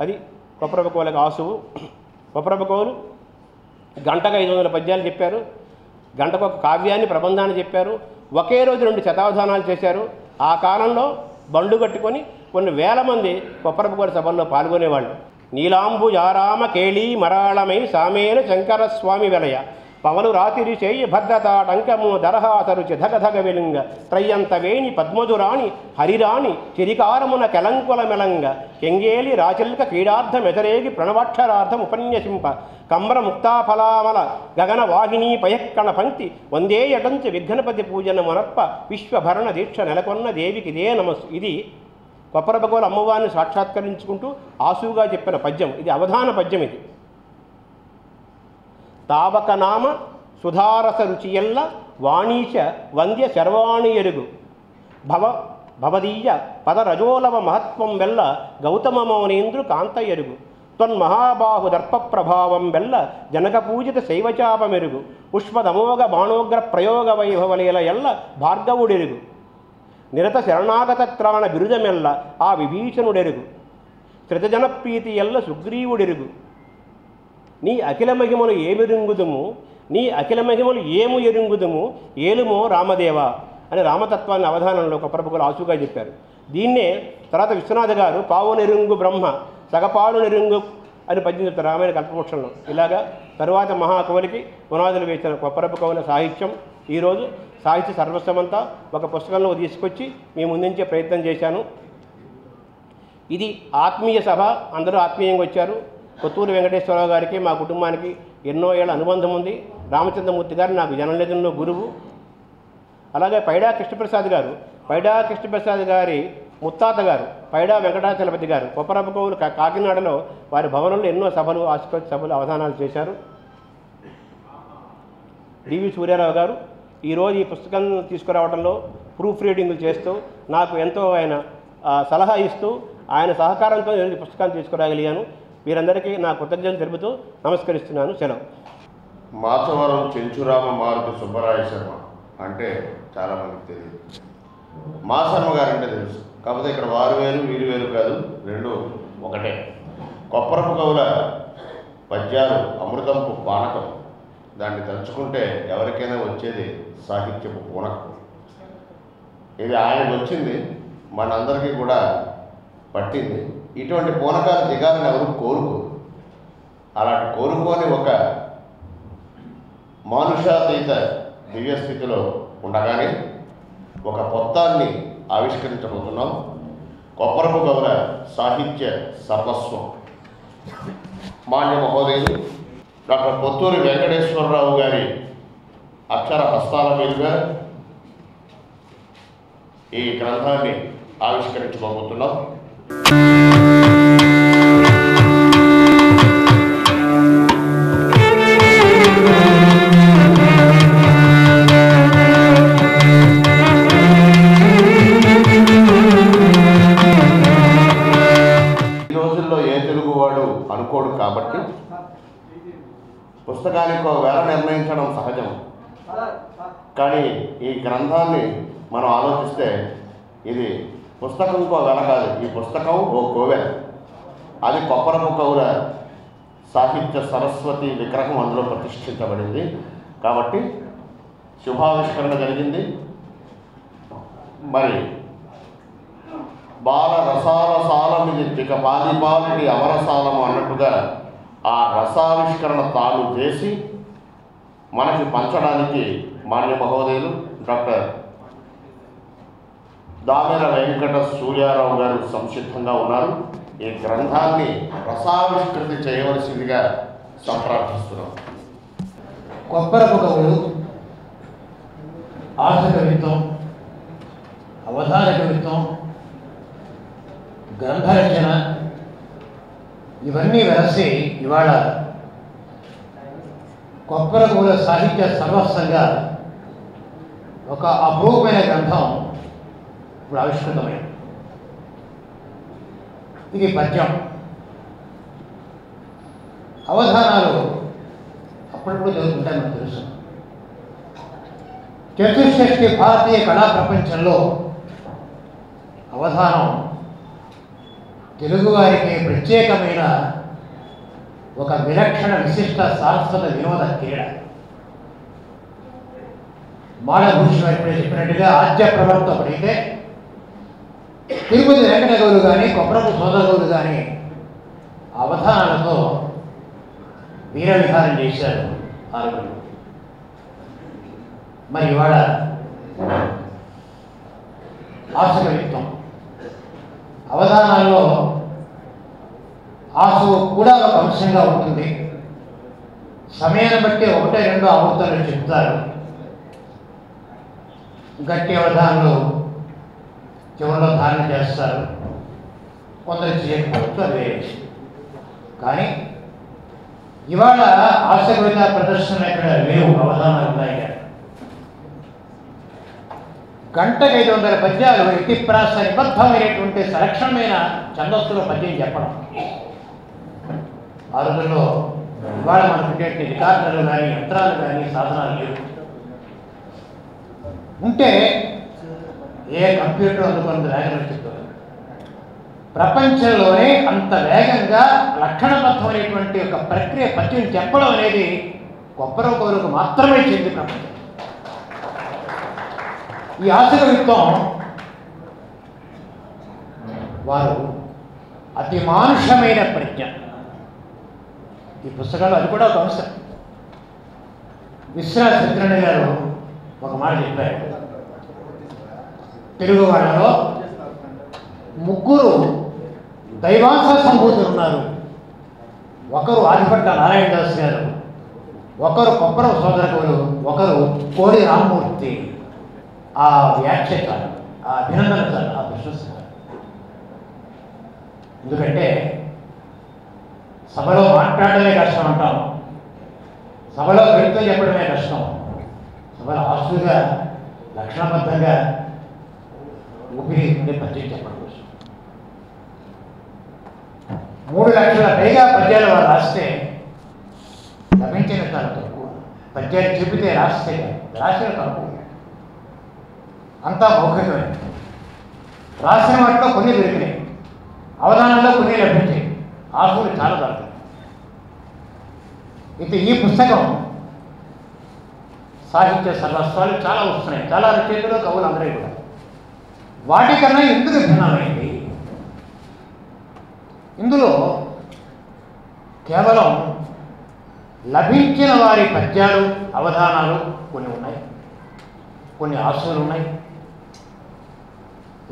అది కొప్పరప కవులకు ఆసువు. కొప్పరప కవులు గంటకు 500 పద్యాలు చెప్పారు, గంటకు ఒక కావ్యాన్ని ప్రబంధాన్ని చెప్పారు, ఒకే రోజు 2 శతావధానాలు చేశారు. ఆ కాలంలో బండు కట్టుకొని కొన్ని వేల మంది కొప్పరపు కవుల సభల్లో పాల్గొనేవాళ్ళు. నీలాంబు జారామ కేళీ మరాళమై సామేన శంకరస్వామి వెలయ పవను రాతిరి చేయి భద్రతాటంకము దరహాసరుచి ధగధగ వెలుంగ త్రయ్యంత వేణి పద్మధురాణి హరిరాణి చిరికారమున కెలంకుల మెలంగ కెంగేలి రాచిల్క క్రీడార్థ మెదరేగి ప్రణవాక్షరార్థం ఉపన్యసింప కమ్ర ముక్తాఫలామల గగన వాహిని పయక్కణ పంక్తి వందే యటంచి విఘ్నపతి పూజన మనప్ప విశ్వభరణ దీక్ష నెలకొన్న దేవికి ఇదే నమస్సు. ఇది కొప్పరప కవుల అమ్మవారిని సాక్షాత్కరించుకుంటూ ఆసువుగా చెప్పిన పద్యం. ఇది అవధాన పద్యం. ఇది తావకనామ సుధారస రుచియల్ల వాణీశ వంద్య శర్వాణి ఎరుగు భవదీయ పదరజోలవ మహత్వం వెల్ల గౌతమ మౌనేంద్రు కాంత ఎరుగు త్వన్మహాబాహు దర్ప ప్రభావం వెల్ల జనక పూజిత శైవచాప మెరుగు పుష్పదమోగ బాణోగ్ర ప్రయోగ వైభవలీల ఎల్ల భార్గవుడెరుగు నిరత శరణాగత త్రాణ బిరుదమెల్ల ఆ విభీషణుడెరుగు త్రితజనప్రీతి ఎల్ల సుగ్రీవుడెరుగు నీ అఖిల మహిమలు ఏమిరుంగుదుము నీ అఖిల మహిమలు ఏము ఎరుంగుదుము ఏలుమో రామదేవ అని రామతత్వాన్ని అవధానంలో కొప్పరప కవులు ఆసుగా చెప్పారు. దీన్నే తర్వాత విశ్వనాథ గారు పావు నెరుంగు బ్రహ్మ సగపాలు నెరుంగు అని పద్యం చెప్తారు రామాయణ కల్పవృక్షంలో. ఇలాగా తరువాత మహాకవులకి పునాదులు వేసిన కొప్పరప కవుల సాహిత్యం ఈరోజు సాహిత్య సర్వస్వమంతా ఒక పుస్తకంలో తీసుకొచ్చి మీ ముందుంచే ప్రయత్నం చేశాను. ఇది ఆత్మీయ సభ, అందరూ ఆత్మీయంగా వచ్చారు. కొత్తూరు వెంకటేశ్వరరావు గారికి మా కుటుంబానికి ఎన్నో ఏళ్ళ అనుబంధం ఉంది. రామచంద్రమూర్తి గారు నాకు జర్నలిజంలో గురువు. అలాగే పైడా కృష్ణప్రసాద్ గారి ముత్తాత గారు పైడా వెంకటాచలపతి గారు కొప్పరపు కవులు కాకినాడలో వారి భవనంలో ఎన్నో సభలు, ఆసుపత్రి సభలు, అవధానాలు చేశారు. డివి సూర్యారావు గారు ఈరోజు ఈ పుస్తకం తీసుకురావడంలో ప్రూఫ్ రీడింగ్లు చేస్తూ నాకు ఎంతో ఆయన సలహా ఇస్తూ ఆయన సహకారంతో ఈ పుస్తకాన్ని తీసుకురాగలిగాను. వీరందరికీ నా కృతజ్ఞతలు తెలుపుతూ నమస్కరిస్తున్నాను. సెలవు. మాచవరం చెంచురామ మారుతి సుబ్బరాయ శర్మ అంటే చాలామందికి తెలియదు. మా శర్మ గారు అంటే తెలుసు, కాకపోతే ఇక్కడ వారు వేరు వీరు వేరు కాదు, రెండు ఒకటే. కొప్పరపు కవుల పద్యాలు అమృతంపు పానకం. దాన్ని తలుచుకుంటే ఎవరికైనా వచ్చేది సాహిత్యపు పూనకం. ఇది ఆయనకు వచ్చింది, మనందరికీ కూడా పట్టింది. ఇటువంటి పూనకాలు దిగాలని ఎవరు కోరుకోరు. అలాంటి కోరుకోని ఒక మానుషాతీత దివ్యస్థితిలో ఉండగానే ఒక పొత్తాన్ని ఆవిష్కరించబోతున్నాం. కొప్పరపు కవుల సాహిత్య సర్వస్వం మాన్య మహోదయులు డాక్టర్ పొత్తూరి వెంకటేశ్వరరావు గారి అక్షర హస్తాల మీదుగా ఈ గ్రంథాన్ని ఆవిష్కరించుకోబోతున్నాం. అనుకోడు కాబట్టి పుస్తకానికి ఒక వేళ నిర్ణయించడం సహజం. కానీ ఈ గ్రంథాన్ని మనం ఆలోచిస్తే ఇది పుస్తకంకో వేళ కాదు, ఈ పుస్తకం ఓ కోవెల. అది కొప్పరపు కవుల సాహిత్య సరస్వతి విగ్రహం అందులో ప్రతిష్ఠించబడింది. కాబట్టి శుభావిష్కరణ జరిగింది. మరి బాల రసాల సాలమిది ఇక పాలిపాలిటి అమరసాలము అన్నట్టుగా ఆ రసావిష్కరణ తాను చేసి మనకి పంచడానికి మాన్య మహోదయులు డాక్టర్ దామెర వెంకట సూర్యారావు గారు సంసిద్ధంగా ఉన్నారు. ఈ గ్రంథాన్ని రసావిష్కృతి చేయవలసిందిగా సంప్రార్థిస్తున్నాం. కొప్పరపు కవులు ఆశ కవిత్వం, అవధాన కవిత్వం, గ్రంథరచన ఇవన్నీ వెలసి ఇవాళ కొప్పరపుల సాహిత్య సర్వస్వంగా ఒక అపూర్వమైన గ్రంథం ఇప్పుడు ఆవిష్కృతమైంది. ఇది పద్యం. అవధానాలు అప్పుడప్పుడు చదువుతుంటే మనకు తెలుసు. చతుషష్ఠి భారతీయ కళా ప్రపంచంలో అవధానం తెలుగువారికి ప్రత్యేకమైన ఒక విలక్షణ విశిష్ట సాంస్కృతిక వినోద క్రీడ. మాళభూషణ్ ఇప్పుడే చెప్పినట్టుగా ఆద్య ప్రవర్తకుడైతే తిరుపతి వెంకట కవులు కానీ కొప్పరపు సోదర కవులు కానీ అవధానాలతో వీరవిహారం చేశారు ఆరుగురు. మరి ఇవాళ ఆశకవిత్వం అవధానాల్లో ఆశ కూడా ఒక అంశంగా ఉంటుంది. సమయాన్ని బట్టి ఒకటే రెండు ఆవృత్తులు చెప్తారు. గట్టి అవధానాలు చివరిలో ధారణ చేస్తారు, కొందరు చేయకపోవచ్చు, అది వేరే. కానీ ఇవాళ ఆశ కవిత ప్రదర్శన ఇక్కడ లేవు, అవధానాలు ఉన్నాయి. గంటకు 500 పద్యాలు ఇతిప్రాస నిబద్ధమైనటువంటి సలక్షణమైన ఛందస్సులో పద్యం చెప్పడం. ఆ రోజుల్లో ఇవాళ మనకుంటే రికార్డులు కానీ యంత్రాలు కానీ సాధనాలు లేవు. ఉంటే ఏ కంప్యూటర్ అందుకున్నంత వేగంగా చెప్తారు. ప్రపంచంలోనే అంత వేగంగా లక్షణబద్ధమైనటువంటి ఒక ప్రక్రియ పద్యం చెప్పడం అనేది కొప్పరపు కవులకు మాత్రమే చెంది ప్రపంచం. ఈ ఆశకవిత్వం వారు అతి మానుషమైన ప్రజ్ఞ. ఈ పుస్తకంలో అది కూడా ఒక అంశం. విశ్వనాథ సత్యనారాయణ గారు ఒక మాట చెప్పారు. తెలుగు వాళ్ళలో ముగ్గురు దైవాంశ సంభూతులు ఉన్నారు. ఒకరు ఆదిపట్ల నారాయణదాస్ గారు, ఒకరు కొప్పరం సోదర కవులు, ఒకరు కోడి రామ్మూర్తి. ఆ వ్యాఖ్య చాలు, ఆ అభినందన చాలు, ఆ ప్రశంస చాలు. ఎందుకంటే సభలో మాట్లాడడమే కష్టం అంటాం, సభలో కవిత్వం చెప్పడమే కష్టం, సభలో ఆస్తుగా లక్షణబద్ధంగా ఊపిరి ఉండే పద్యం చెప్పడం కోసం 3 లక్షల పైగా పద్యాలు వారు రాస్తే లభించిన చాలా తక్కువ. పద్యాలు చెబితే రాస్తే రాసిన తక్కువ, అంతా మౌఖికమే. రాసిన వాటిలో కొన్ని దొరికినాయి, అవధానంలో కొన్ని లభించాయి, ఆశలు చాలా దొరకాయి. అయితే ఈ పుస్తకం సాహిత్య సర్వస్వాలు చాలా వస్తున్నాయి, చాలా రచయితలు కవులు అందరూ కూడా. వాటికన్నా ఎందుకు భిన్నమైంది? ఇందులో కేవలం లభించిన వారి పద్యాలు అవధానాలు కొన్ని ఉన్నాయి, కొన్ని ఆశలు ఉన్నాయి,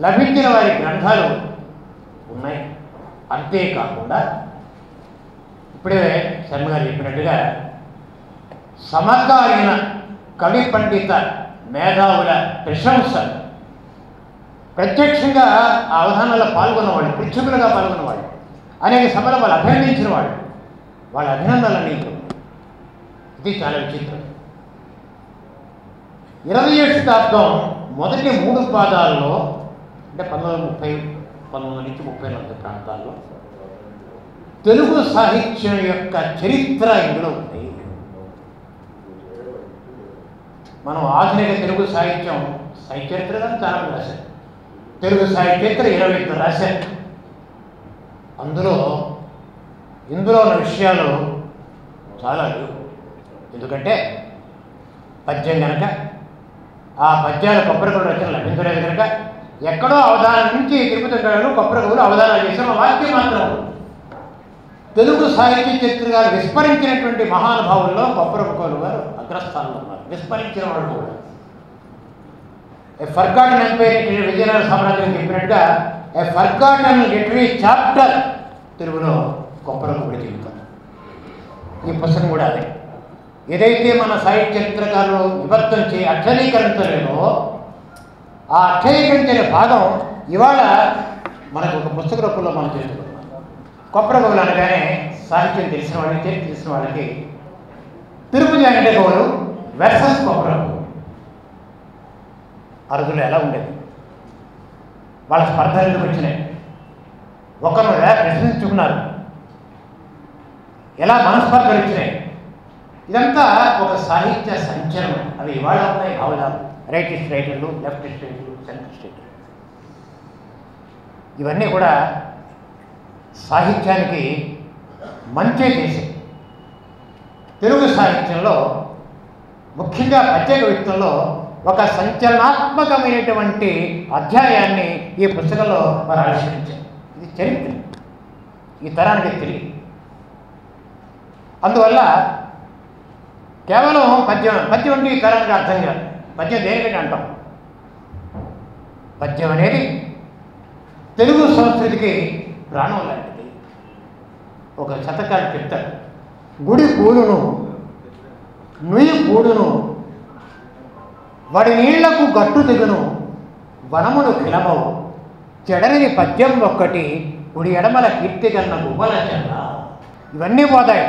లభించిన వారి గ్రంథాలు ఉన్నాయి. అంతేకాకుండా ఇప్పుడే శర్మ గారు చెప్పినట్టుగా సమకాలీన కవి పండిత మేధావుల ప్రశంస, ప్రత్యక్షంగా ఆ అవధానాల్లో పాల్గొన్నవాళ్ళు, పృచ్ఛకులుగా పాల్గొన్నవాళ్ళు, అనేక సభలు వాళ్ళు అభినందించిన వాళ్ళు, వాళ్ళ అభినందనలన్నీ ఇది చాలా విచిత్రం. 20వ శతాబ్దం మొదటి 3 పాదాల్లో, అంటే 1930 నుంచి 34 ప్రాంతాల్లో తెలుగు సాహిత్యం యొక్క చరిత్ర ఇందులో ఉంది. మనం ఆధునిక తెలుగు సాహిత్యం చరిత్రగా చాలా రాశారు. తెలుగు సాహిత్య చరిత్ర 22 రాశారు. ఇందులో ఉన్న విషయాలు చాలా లేవు. ఎందుకంటే పద్యం కనుక, ఆ పద్యాలు కొప్పరకవులు రచన లభించలేదు కనుక, ఎక్కడో అవధానం నుంచి తిరుపతి కొప్పరకవులు అవధానాలు చేసిన వాక్యం మాత్రం తెలుగు సాహిత్య చరిత్రగా విస్మరించినటువంటి మహానుభావుల్లో కొప్పరకవులు గారు అగ్రస్థానంలో ఉన్నారు. విస్మరించిన వాళ్ళు కూడా ఏ ఫర్గాటన్ ఎంపైర్, విజయనగర సామ్రాజ్యం చెప్పినట్టుగా ఏ ఫర్గాటన్ లిటరీ చాప్టర్ తెలుగులో కొప్పరకవుడి జీవితం. ఈ పుస్తకం కూడా అదే. ఏదైతే మన సాహిత్య చరిత్రకారులు నిబద్ధం అక్షరీకరించలేదో ఆ అక్షరీకరించే భాగం ఇవాళ మనకు ఒక పుస్తక రూపంలో మనం చేసుకుంటున్నాం. కొప్పరకవులు అనగానే సాహిత్యం తెలిసిన వాళ్ళకి, చరిత్ర తెలిసిన వాళ్ళకి తిరుపతి వెంకట కవులు వెర్సెస్ కొప్పరకవులు ఆ రోజుల్లో ఎలా ఉండేది, వాళ్ళ స్పర్ధలు ఎందుకు వచ్చినాయి, ఒకరు ఎలా ప్రశ్నించుకున్నారు, ఎలా మనస్పర్ధలు వచ్చినాయి, ఇదంతా ఒక సాహిత్య సంచలనం. అవి ఇవాళ ఉన్నాయి భావజాలు, రైటిస్ట్ రైటర్లు, లెఫ్టిస్ట్ రైటర్లు, సెంట్రిస్ట్ రైటర్లు, ఇవన్నీ కూడా సాహిత్యానికి మంచి చేసి తెలుగు సాహిత్యంలో ముఖ్యంగా పద్య కవిత్వంలో ఒక సంచలనాత్మకమైనటువంటి అధ్యాయాన్ని ఈ పుస్తకంలో వారు ఆవిష్కరించారు. ఇది చరిత్ర, ఈ తరానికి తెలియదు. అందువల్ల కేవలం పద్యం అంటే ఈ తరానికి అర్థం కాదు. పద్యం దేనికంటే అంటాం, పద్యం అనేది తెలుగు సంస్కృతికి ప్రాణం లాంటిది. ఒక శతకాలు చెప్తారు, గుడి పూలును నుయ్యి పూడును వాడి నీళ్లకు గట్టు దిగును వనమును కిలమవు చెడని పద్యం ఒక్కటి గుడి ఎడమల కీర్తి కన్న గువ్వల చెల్ల. ఇవన్నీ పోతాయి,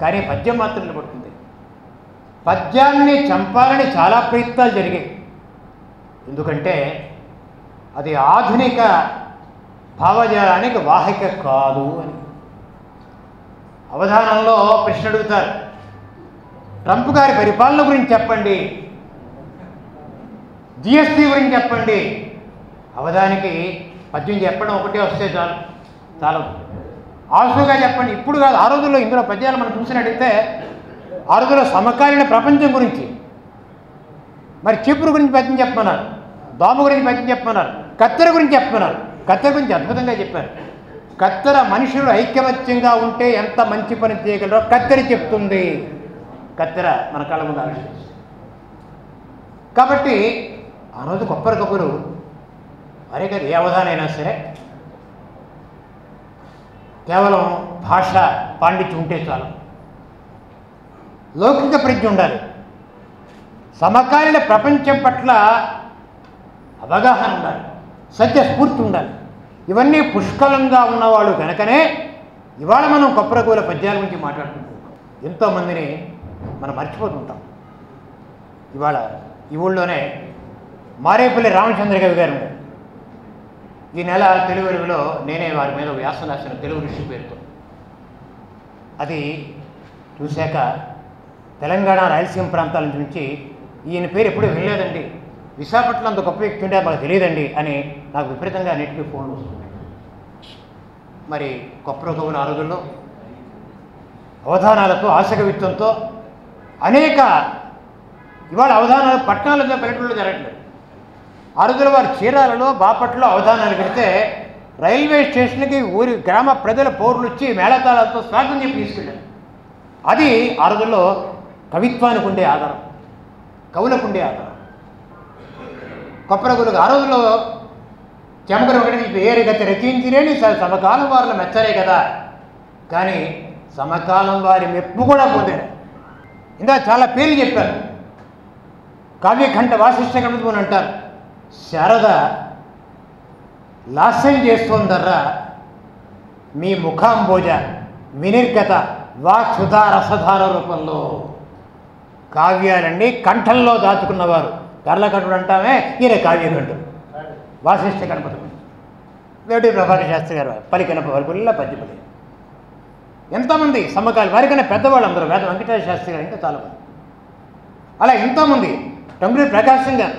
కానీ పద్యం మాత్రం నిలబడుతుంది. పద్యాన్ని చంపాలని చాలా ప్రయత్నాలు జరిగాయి. ఎందుకంటే అది ఆధునిక భావజాలానికి వాహిక కాదు అని. అవధానంలో ప్రశ్న అడుగుతారు, ట్రంప్ గారి పరిపాలన గురించి చెప్పండి, జిఎస్టీ గురించి చెప్పండి. అవధానికి పద్యం చెప్పడం ఒకటే వస్తే చాలు. ఆశుగా చెప్పండి. ఇప్పుడు కాదు, ఆ రోజుల్లో ఇందులో పద్యాలు మనం చూసినట్టయితే ఆ రోజుల్లో సమకాలీన ప్రపంచం గురించి, మరి చీపురు గురించి పద్యం చెప్పమన్నారు, దోమ గురించి పద్యం చెప్పమన్నారు, కత్తెర గురించి చెప్పమన్నారు. కత్తెర గురించి అద్భుతంగా చెప్పారు. కత్తెర మనుషులు ఐక్యమత్యంగా ఉంటే ఎంత మంచి పని చేయగలరో కత్తెర చెప్తుంది. కత్తెర మన కళ్ళ ముందు ఆవిష్కరిస్తుంది. కాబట్టి ఆ రోజు కొబ్బరి కబురు మరే కదా ఏ అవధానైనా సరే కేవలం భాష పాండిత్యం ఉంటే చాలు, లౌకిక ప్రజ్ఞ ఉండాలి, సమకాలీన ప్రపంచం పట్ల అవగాహన ఉండాలి, సత్యస్ఫూర్తి ఉండాలి. ఇవన్నీ పుష్కలంగా ఉన్నవాళ్ళు కనుకనే ఇవాళ మనం కొప్పరకూల పద్యాల గురించి మాట్లాడుకుంటున్నాం. ఎంతోమందిని మనం మర్చిపోతుంటాం. ఇవాళ ఈ ఊళ్ళోనే మారేపల్లి రామచంద్ర కవి గారు ఉన్నారు. ఈ నెల తెలుగు వెలుగులో నేనే వారి మీద వ్యాసం రాసిన తెలుగు ఋషి పేరుతో. అది చూశాక తెలంగాణ రాయలసీమ ప్రాంతాల నుంచి ఈయన పేరు ఎప్పుడూ వినలేదండి, విశాఖపట్నం అంత గొప్ప వ్యక్తి ఉంటే మాకు తెలియదండి అని నాకు విపరీతంగా అన్నిటికీ ఫోన్లు వస్తున్నాయి. మరి కొప్పర కవులు ఆ రోజుల్లో అవధానాలతో ఆశకవిత్వంతో అనేక ఇవాళ అవధానాలు పట్టణాలతో పల్లెటూళ్ళలో జరగట్లేదు. ఆ రోజుల్లో వారు చీరాలలో బాపట్లో అవధానాలు పెడితే రైల్వే స్టేషన్కి ఊరి గ్రామ ప్రజల పౌరులు వచ్చి మేళతాళాలతో స్వాగతం చెప్పి తీసుకెళ్ళారు. అది ఆ రోజుల్లో కవిత్వానికి ఉండే ఆధారం, కవులకు ఉండే ఆధారం. కొప్పర కవులకు ఆ రోజుల్లో చెమకర ఒకటి వేరే గతి రచించిరేని సమకాలం వారిలో మెచ్చరే కదా, కానీ సమకాలం వారి మెప్పు కూడా పొందారు. ఇంకా చాలా పేర్లు చెప్పారు. కావ్యఖండ వాసిష్ఠ గణపతి అని అంటారు. శారద లాస్యం చేస్తోందర్రా మీ ముఖాంబోజ వినిర్గత వాక్సుధా రసధార రూపంలో. కావ్యాలన్నీ కంఠంలో దాచుకున్నవారు. కర్లకంఠుడు అంటామే, ఈయన కావ్యకంఠుడు వాసిష్ఠ గణపతి. వేటి ప్రభాకర శాస్త్రి గారు పలికిన పలుకుల్లా పద్యపది. ఎంతోమంది సమకాలి వారికన్నా పెద్దవాళ్ళు అందరూ, వేద వెంకటేశ్వర శాస్త్రి గారు ఇంకా చాలామంది. అలా ఎంతోమంది, టంగులూరి ప్రకాశం గారు,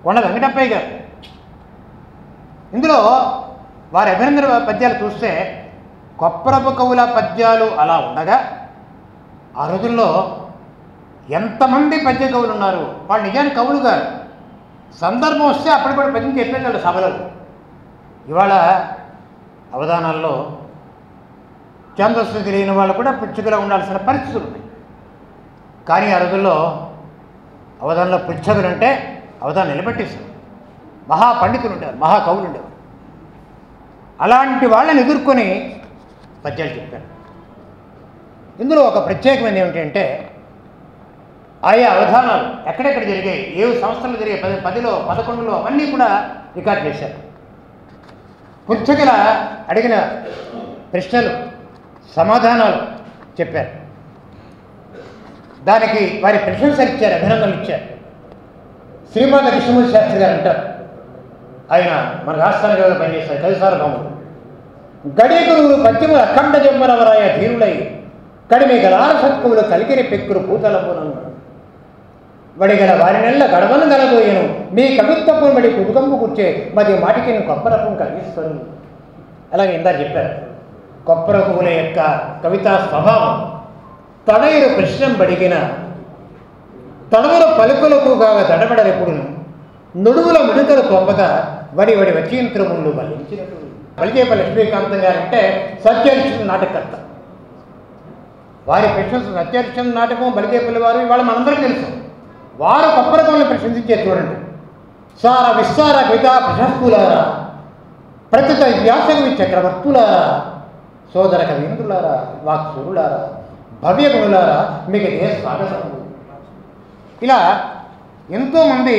కొండ వెంకటప్పయ్య గారు. ఇందులో వారి అభినందన పద్యాలు చూస్తే కొప్పరపు కవుల పద్యాలు అలా ఉండగా ఆ రోజుల్లో ఎంతమంది పద్య కవులు ఉన్నారు. వాళ్ళు నిజానికి కవులు గారు, సందర్భం వస్తే అప్పటి కూడా పద్యం చెప్పేవాళ్ళు సభలో. ఇవాళ అవధానాల్లో ఛందస్సు తెలియని వాళ్ళు కూడా పుచ్చుకలో ఉండాల్సిన పరిస్థితులు ఉన్నాయి. కానీ ఆ రోజుల్లో అవధానంలో పుచ్చకులు అంటే అవధానం నిలబెట్టేస్తారు. మహాపండితులు ఉండేవారు, మహాకవులు ఉండేవారు. అలాంటి వాళ్ళని ఎదుర్కొని పద్యాలు చెప్పారు. ఇందులో ఒక ప్రత్యేకమైనది ఏమిటంటే ఆయా అవధానాలు ఎక్కడెక్కడ జరిగాయి, ఏ సంస్థలు జరిగాయి, 10లో 11లో అవన్నీ కూడా రికార్డ్ చేశారు. పుచ్చకల అడిగిన ప్రశ్నలు సమాధానాలు చెప్పారు. దానికి వారి ప్రశంసలు ఇచ్చారు, అభినందనలు ఇచ్చారు. శ్రీపాద కృష్ణమూర్తి శాస్త్రి గారు అంటారు, ఆయన మన రాష్ట్రానికి పనిచేశారు, కవిసార్వభౌముడు. గడియకులు పద్యములు అఖండ జమ్మరవరాయ ధీరులై కడిమి గలార సత్కవులు కలికిరి పెక్కురు పూతలపునను వడిగల వారి నెల గడవను గలబోయేను మీ కవిత్వపు బడి కుదుకంపు కూర్చే మది మాటికి కొప్పరకం కలిగిస్తాను. అలాగే ఇందాక చెప్పారు, కొప్పర కవుల యొక్క కవితా స్వభావం తడైరు ప్రశ్నం బడిగిన తడవల పలుకులకు కాగా తడబడరెప్పుడును నుడువుల ముడుకలు తొంపగా వడి వడి వచ్చీంత్రములు బలించినట్టు. బలిజేపల్లి లక్ష్మీకాంతం గారు అంటే సత్యహరిశ్చంద్ర నాటకర్త. వారి ప్రశంస సత్యహరిశ్చంద్ర నాటకం బలిజేపల్లి వారు ఇవాళ మనందరికీ తెలుసు. వారు కొప్పర కవులను ప్రశంసించే చూడండి. సార విస్తార కవితా ప్రశస్తులారా, ప్రతిత వ్యాసకవి చక్రవర్తులారా, సోదర కవీంద్రులారా, వాక్సూరులారా, భవ్య గుణులారా, మీకు ఏ స్వాగతము. ఇలా ఎంతోమంది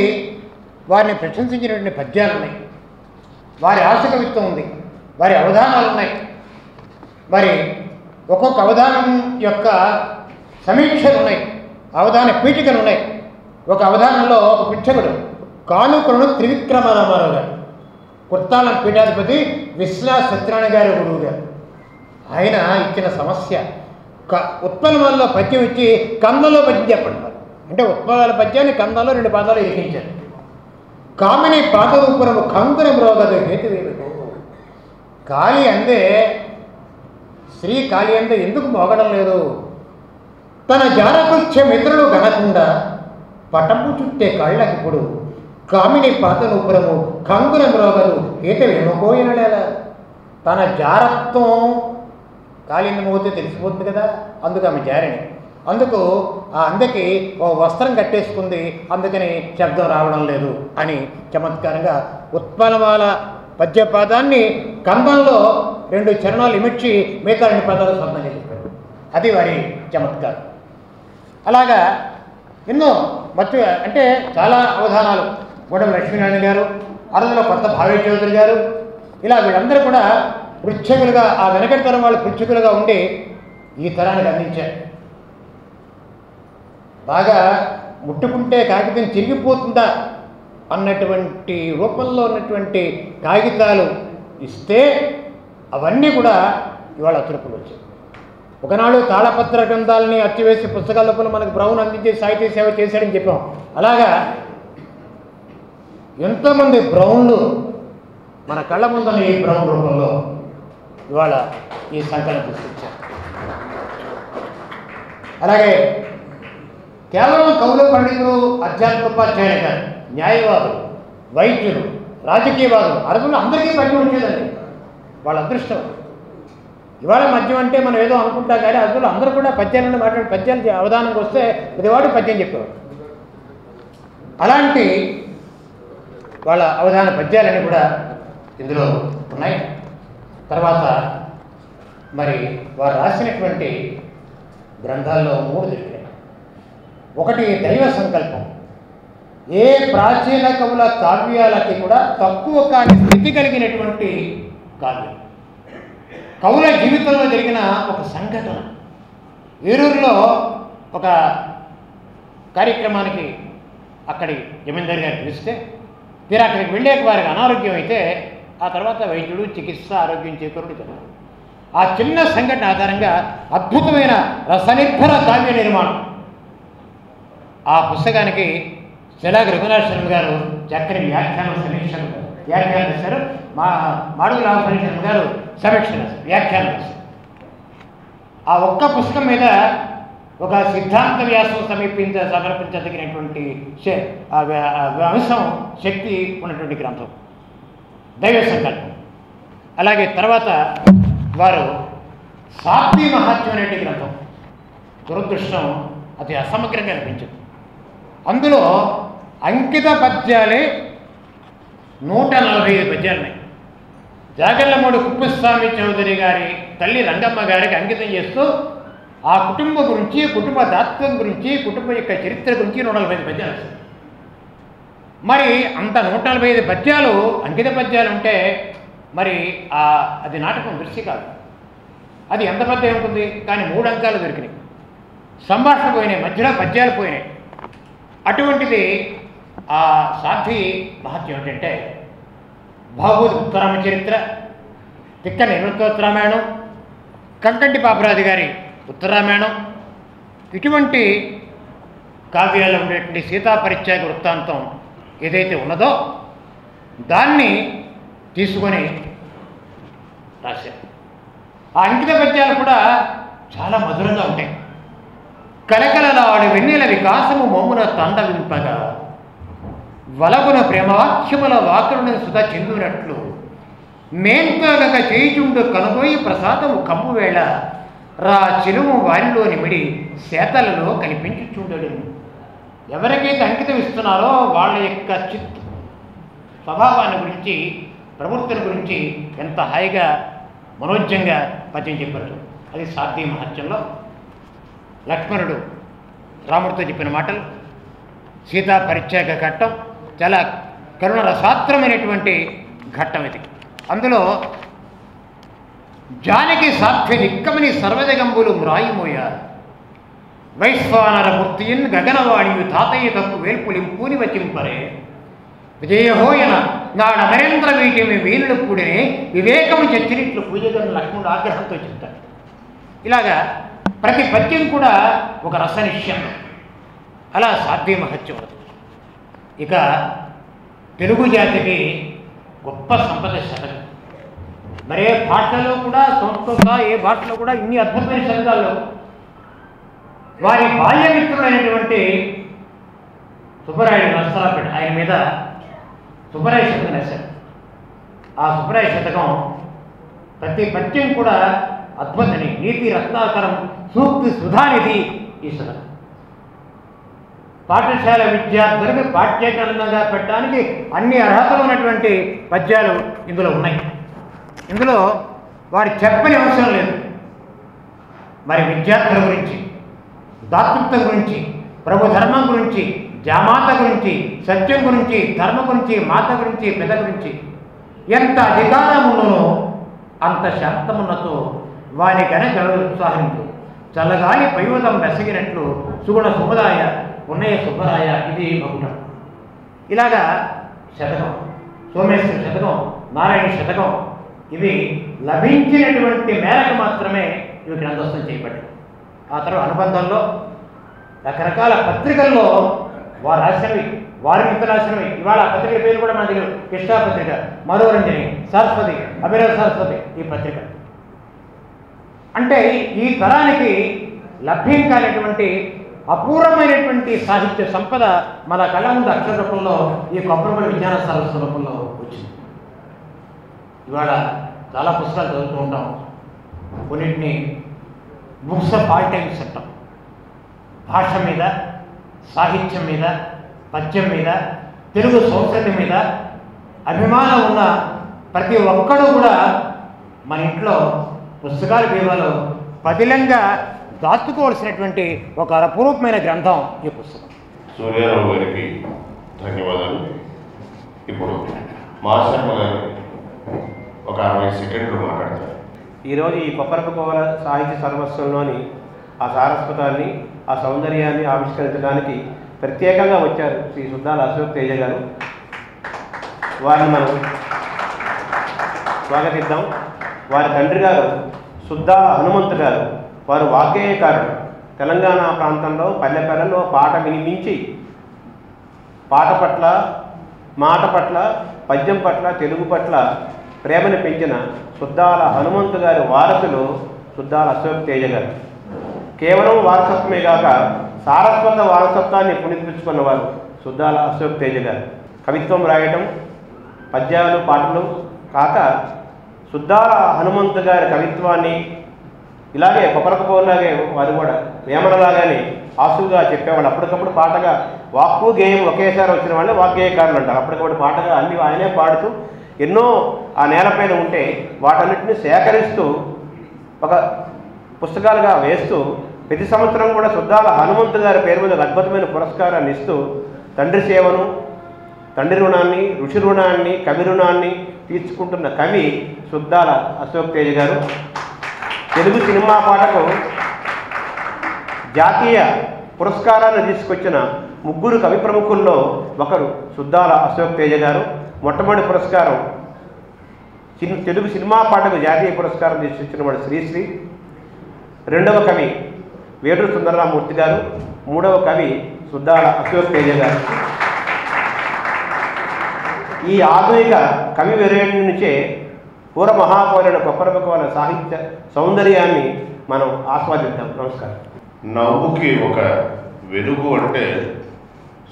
వారిని ప్రశంసించినటువంటి పద్యాలు ఉన్నాయి. వారి ఆశకవిత్వం ఉంది, వారి అవధానాలు ఉన్నాయి. మరి ఒక్కొక్క అవధానం యొక్క సమీక్షలు ఉన్నాయి, అవధాన పీఠికలు ఉన్నాయి. ఒక అవధానంలో ఒక పిచ్చకుడు కానుకరుడు త్రివిక్రమ రామారావు గారు, కుర్తాళం పీఠాధిపతి విశ్వనాథ సత్యనారాయణ గారి గురువు గారు. ఆయన ఇచ్చిన సమస్య ఉత్పలమాలలో పద్యం ఇచ్చి కందంలో పద్యం చెప్పండి. అంటే ఉత్పలాల పద్యాన్ని కందంలో 2 పాదాలు ఇరికించారు. కామిని పాతరూపురము కంకుని మ్రోగదు హేతువేమిటో. కాళి అందే శ్రీ కాళి అందే ఎందుకు మోగడం లేదు? తన జానకృత్య మిత్రులు గనకుండా పటపు చుట్టే కళ్ళకిప్పుడు కామిని పాతరూపురము కంకుని మ్రోగదు హేతువేమోపోయినడేలా. తన జారత్వం కాళిని మోగితే తెలిసిపోతుంది కదా, అందుకు ఆమె జారిని. అందుకు ఆ అందకి ఓ వస్త్రం కట్టేసుకుంది, అందుకని శబ్దం రావడం లేదు అని చమత్కారంగా ఉత్పలమాల పద్యపాదాన్ని కంబంలో 2 చరణాలు ఇమిడ్చి మిగతా 2 పదాలు స్వర్ణంగా చెప్పారు. అది వారి చమత్కారం. అలాగా ఎన్నో మత్తు అంటే చాలా అవధానాలు గూడెం లక్ష్మీనారాయణ గారు, అరదులో కొత్త భావే చౌదరి గారు, ఇలా వీళ్ళందరూ కూడా పృచ్ఛకులుగా ఆ వెనకటి తరం వాళ్ళు పృచ్ఛకులుగా ఉండి ఈ తరానికి అందించారు. బాగా ముట్టుకుంటే కాగితం చిరిగిపోతుందా అన్నటువంటి రూపంలో ఉన్నటువంటి కాగితాలు ఇస్తే అవన్నీ కూడా ఇవాళ అతురుపులు వచ్చాయి. ఒకనాడు తాళపత్ర గ్రంథాలని అచ్చివేసి పుస్తకాల లోపల మనకు బ్రౌన్ అందించే సాహితీ సేవ చేశాడని చెప్పాం. అలాగా ఎంతోమంది బ్రౌన్లు మన కళ్ళ ముందున్న ఈ బ్రౌన్ రూపంలో ఇవాళ ఈ సంకలనం తీసుకొచ్చారు. అలాగే కేవలం కవులు, పండితులు, అధ్యాత్మోపాధ్యాయులు కాదు, న్యాయవాదులు, వైద్యులు, రాజకీయవాదులు, అరదులు అందరికీ పద్యం వచ్చేదండి. వాళ్ళ అదృష్టం. ఇవాళ మద్యం అంటే మనం ఏదో అనుకుంటాం కానీ అరదులు అందరూ కూడా పద్యాలను మాట్లాడి పద్యాలు అవధానంకి వస్తే ప్రతివాడు పద్యం చెప్పేవాడు. అలాంటి వాళ్ళ అవధాన పద్యాలన్నీ కూడా ఇందులో ఉన్నాయి. తర్వాత మరి వారు రాసినటువంటి గ్రంథాల్లో 3 దొరికాయి. ఒకటి దైవ సంకల్పం. ఏ ప్రాచీన కవుల కావ్యాలకి కూడా తక్కువ కాని స్థితి కలిగినటువంటి కావ్యం. కవుల జీవితంలో జరిగిన ఒక సంఘటన. ఏరూరులో ఒక కార్యక్రమానికి అక్కడి జమీందారు గారు పిలిస్తే తీరా అక్కడికి వెళ్ళేక వారికి అనారోగ్యం అయితే ఆ తర్వాత వైద్యుడు, చికిత్స, ఆరోగ్యం చేకూరుడు కదా. ఆ చిన్న సంఘటన ఆధారంగా అద్భుతమైన రసనిర్భర కావ్య నిర్మాణం. ఆ పుస్తకానికి శిలాగి రఘునాథ శర్మ గారు చక్కని వ్యాఖ్యానం చేశారు. మాడుగుల రామఫణి శర్మ గారు సమీక్ష వ్యాఖ్యానం చేశారు. ఆ ఒక్క పుస్తకం మీద ఒక సిద్ధాంత వ్యాసం సమర్పించదగినటువంటి అంశం, శక్తి ఉన్నటువంటి గ్రంథం దైవ సంకల్పం. అలాగే తర్వాత వారు సాత్వి మహాత్మ్యం అనే గ్రంథం. దురదృష్టం అది అసమగ్రంగా అనిపించింది. అందులో అంకిత పద్యాలే 145 పద్యాలున్నాయి. జాగర్లమూడి కుప్పస్వామి చౌదరి గారి తల్లి రంగమ్మ గారికి అంకితం చేస్తూ ఆ కుటుంబం గురించి, కుటుంబ దాత్వం గురించి, కుటుంబం యొక్క చరిత్ర గురించి 145 పద్యాలు. మరి అంత 145 పద్యాలు అంకిత పద్యాలు ఉంటే మరి అది నాటకం దృష్టి కాదు. అది ఎంత పద్యం ఉంటుంది కానీ 3 అంకాలు దొరికినాయి. సంభాషణ పోయినాయి, మధ్యలో పద్యాలు పోయినాయి. అటువంటిది ఆ సాధ్వి మహత్యం ఏంటంటే భాగవత ఉత్తరామ చరిత్ర, తిక్క నివృత్తోత్తరామాయణం, కంకంటి పాపరాజు గారి ఉత్తరామాయణం, ఇటువంటి కావ్యాలు ఉండేటువంటి సీతాపరిత్యాగ వృత్తాంతం ఏదైతే ఉన్నదో దాన్ని తీసుకొని రాశారు. ఆ అంకిత పద్యాలు కూడా చాలా మధురంగా ఉంటాయి. కలకలలాడు వెన్నెల వికాసము మమ్మున తండవింపగా వలగున ప్రేమవాక్యముల వాకులను సుధ చెందునట్లు మేంతోగక చేయుచుండు కనుగోయి ప్రసాదము కమ్ము వేళ రా చిరుము వారిలో నిమిడి శేతలలో కనిపించుచుండడు. ఎవరికైతే అంకితం ఇస్తున్నారో వాళ్ళ యొక్క స్వభావాన్ని గురించి, ప్రవృత్తిని గురించి ఎంత హాయిగా మనోజ్యంగా పద్యం చెప్పారు. అది సాధ్వి మహత్యంలో లక్ష్మణుడు రాముడితో చెప్పిన మాటలు, సీతా పరిత్యాగ ఘట్టం చాలా కరుణ రసాత్రమైనటువంటి ఘట్టం ఇది. అందులో జానకి సాధ్వి నిక్కమని సర్వజగంబులు మ్రాయిమోయారు వైశ్వానర మూర్తియన్ గగనవాణియు తాతయ్య తప్పు వేల్పులింపూని వచింపరే విజయహోయన నాడ నరేంద్ర వీటిని వీరుడు కూడినే వివేకము చచ్చినట్లు పూజగను లక్ష్మణుడు ఆగ్రహంతో చెప్తాడు. ఇలాగా ప్రతి పద్యం కూడా ఒక రసనిశ్యం. అలా సాధ్వి మహత్యం. ఇక తెలుగు జాతికి గొప్ప సంపద శతకం. మరే భాషలో కూడా, సంస్కృత ఏ భాషలో కూడా ఇన్ని అద్భుతమైన శతకాలు. వారి బాల్యమిత్రులైనటువంటి సుబ్బరాయుడు నరసరావుపేట, ఆయన మీద సుబ్బరాయ శతకం రాశారు. ఆ సుబ్బరాయ శతకం ప్రతి పద్యం కూడా అద్భుతని, నీతి రత్నాకరం, సూక్తి సుధానిధి ఈ సభ. పాఠశాల విద్యార్థులకు పాఠ్యగ్రంథంగా పెట్టడానికి అన్ని అర్హతలు ఉన్నటువంటి పద్యాలు ఇందులో ఉన్నాయి. ఇందులో వారి చెప్పని అవసరం లేదు. మరి విద్యార్థుల గురించి, దాతృత్వం గురించి, ప్రభు ధర్మం గురించి, జామాత గురించి, సత్యం గురించి, ధర్మ గురించి, మాత గురించి, పెద్ద గురించి ఎంత అధికారం ఉన్ననో అంత శాంతమున్నతో వాని గనక ఉత్సాహించు చల్లగాలి పైవతం బెసగినట్లు సుగుణ సుమదాయ ఉన్నయ సుబ్బరాయ ఇది బహుటం. ఇలాగా శతకం, సోమేశ్వర శతకం, నారాయణ శతకం ఇవి లభించినటువంటి మేరకు మాత్రమే ఇవి గ్రంథస్థం చేయబడ్డాయి. ఆ తర్వాత అనుబంధంలో రకరకాల పత్రికల్లో వారు రాసినవి, వారి మిత్రులు రాసినవి. ఇవాళ పత్రికల పేరు కూడా మన దగ్గర కృష్ణా పత్రిక, మనోరంజని, సరస్వతి, అభినవ సరస్వతి ఈ పత్రిక. అంటే ఈ తరానికి లభ్యం కానిటువంటి అపూర్వమైనటువంటి సాహిత్య సంపద మన కళ్ళ ముందు అక్షర రూపంలో ఈ కొప్పరపల్లి విజ్ఞాన సరస్వతి రూపంలో వచ్చింది. ఇవాళ చాలా పుస్తకాలు చదువుతూ ఉంటాం. కొన్నింటిని బుక్స్ ఆఫ్ ఆల్ టైమ్స్ అంటాం. భాష మీద, సాహిత్యం మీద, పద్యం మీద, తెలుగు సంస్కృతి మీద అభిమానం ఉన్న ప్రతి ఒక్కడూ కూడా మన ఇంట్లో పుస్తకాల బీరువాలో పదిలంగా దాచుకోవాల్సినటువంటి ఒక అపూర్వమైన గ్రంథం ఈ పుస్తకం. సూర్యారావు గారికి ధన్యవాదాలు. ఇప్పుడు మా శర్మ గారు ఒక 60 సెకండ్లు మాట్లాడతారు. ఈరోజు ఈ కొప్పరపుకోవల సాహిత్య సర్వస్వంలోని ఆ సారస్వతాన్ని, ఆ సౌందర్యాన్ని ఆవిష్కరించడానికి ప్రత్యేకంగా వచ్చారు శ్రీ సుద్దాల అశోక్ తేజ గారు. వారిని మనం స్వాగతిద్దాం. వారి తండ్రి గారు సుద్దాల హనుమంతు గారు. వారు వాగ్గేయకారుడు. తెలంగాణ ప్రాంతంలో పల్లెపల్లెల్లో పాట వినిపించి పాట పట్ల, మాట పట్ల, పద్యం పట్ల, తెలుగు పట్ల ప్రేమను పెంచిన సుద్దాల హనుమంతు గారి వారసులు సుద్దాల అశోక్ తేజ గారు. కేవలం వారసత్వమే కాక సారస్వత వారసత్వాన్ని పుణికిపుచ్చుకున్నవారు సుద్దాల అశోక్ తేజ గారు. కవిత్వం రాయటం, పద్యాలు, పాటలు కాక సుద్దాల హనుమంతు గారి కవిత్వాన్ని ఇలాగే కొప్పరకపోలాగే వారు కూడా వేమనలాగానే ఆసుగా చెప్పేవాళ్ళు. అప్పటికప్పుడు పాటగా వాక్కు గేయం ఒకేసారి వచ్చిన వాళ్ళే వాగ్గేయకారులు అంటారు. అప్పటికప్పుడు పాటగా అన్ని ఆయనే పాడుతూ ఎన్నో ఆ నేలపైన ఉంటే వాటన్నిటిని సేకరిస్తూ ఒక పుస్తకాలుగా వేస్తూ ప్రతి సంవత్సరం కూడా సుద్దాల హనుమంతు గారి పేరు మీద అద్భుతమైన పురస్కారాన్ని ఇస్తూ తండ్రి సేవను, తండ్రి రుణాన్ని, ఋషి రుణాన్ని, కవి రుణాన్ని తీర్చుకుంటున్న కవి సుద్దాల అశోక్ తేజ గారు. తెలుగు సినిమా పాటకు జాతీయ పురస్కారాన్ని తీసుకొచ్చిన ముగ్గురు కవి ప్రముఖుల్లో ఒకరు సుద్దాల అశోక్ తేజ గారు. మొట్టమొదటి పురస్కారం తెలుగు సినిమా పాటకు జాతీయ పురస్కారం తీసుకొచ్చిన వాడు శ్రీశ్రీ. రెండవ కవి వేటూరు సుందరరామూర్తి గారు. మూడవ కవి సుద్దాల అశోక్ తేజ గారు. ఈ ఆధునిక కవి వెరేణి నుంచే పూర్వ మహాపౌరుల కొప్పరపుకోవల సాహిత్య సౌందర్యాన్ని మనం ఆస్వాదిద్దాం. నమస్కారం. నవ్వుకి ఒక వెలుగు అంటే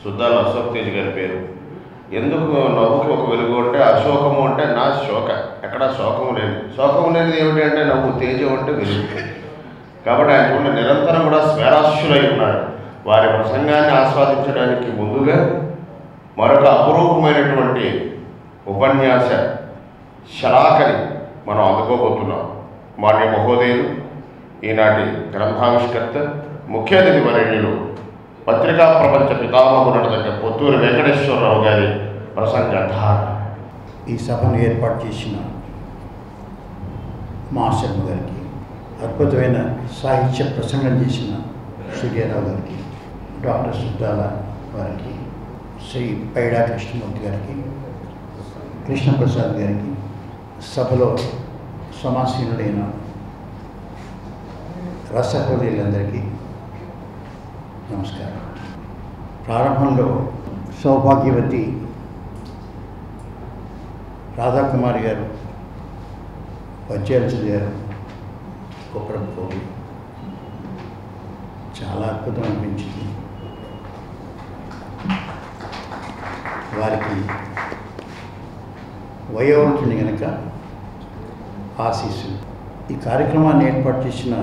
సుద్దాల అశోక్ తేజ గారి పేరు. ఎందుకు నవ్వుకి ఒక వెలుగు అంటే అశోకము అంటే నా శోక, ఎక్కడ శోకము లేదు. శోకము లేనిది ఏమిటి అంటే నవ్వు, తేజం అంటే వెలుగు. కాబట్టి ఆయన చూడండి నిరంతరం కూడా స్వేరాశులై ఉన్నారు. వారి ప్రసంగాన్ని ఆస్వాదించడానికి ముందుగా మరొక అపురూపమైనటువంటి ఉపన్యాస శలాకని మనం అందుకోబోతున్నాం. మాన్య మహోదయులు, ఈనాటి గ్రంథావిష్కర్త, ముఖ్య అతిథి వరేణ్యులు, పత్రికా ప్రపంచ పితామహుడు దగ్గర పొత్తూరు వెంకటేశ్వరరావు గారి ప్రసంగధార. ఈ సభను ఏర్పాటు చేసిన మా శర్మ గారికి, అద్భుతమైన సాహిత్య ప్రసంగం చేసిన సూర్యారావు గారికి, డాక్టర్ సుద్దాల వారికి, శ్రీ పైడా కృష్ణమూర్తి గారికి, కృష్ణప్రసాద్ గారికి, సభలో సమాసీనులైన రసహృదయులందరికీ నమస్కారం. ప్రారంభంలో సౌభాగ్యవతి రాధాకుమారి గారు పద్యాలు చదివారు. కొప్పరపుకోవి చాలా అద్భుతం అనిపించింది. వారికి వయోవృద్ధుని కనుక ఆశీస్సులు. ఈ కార్యక్రమాన్ని ఏర్పాటు చేసిన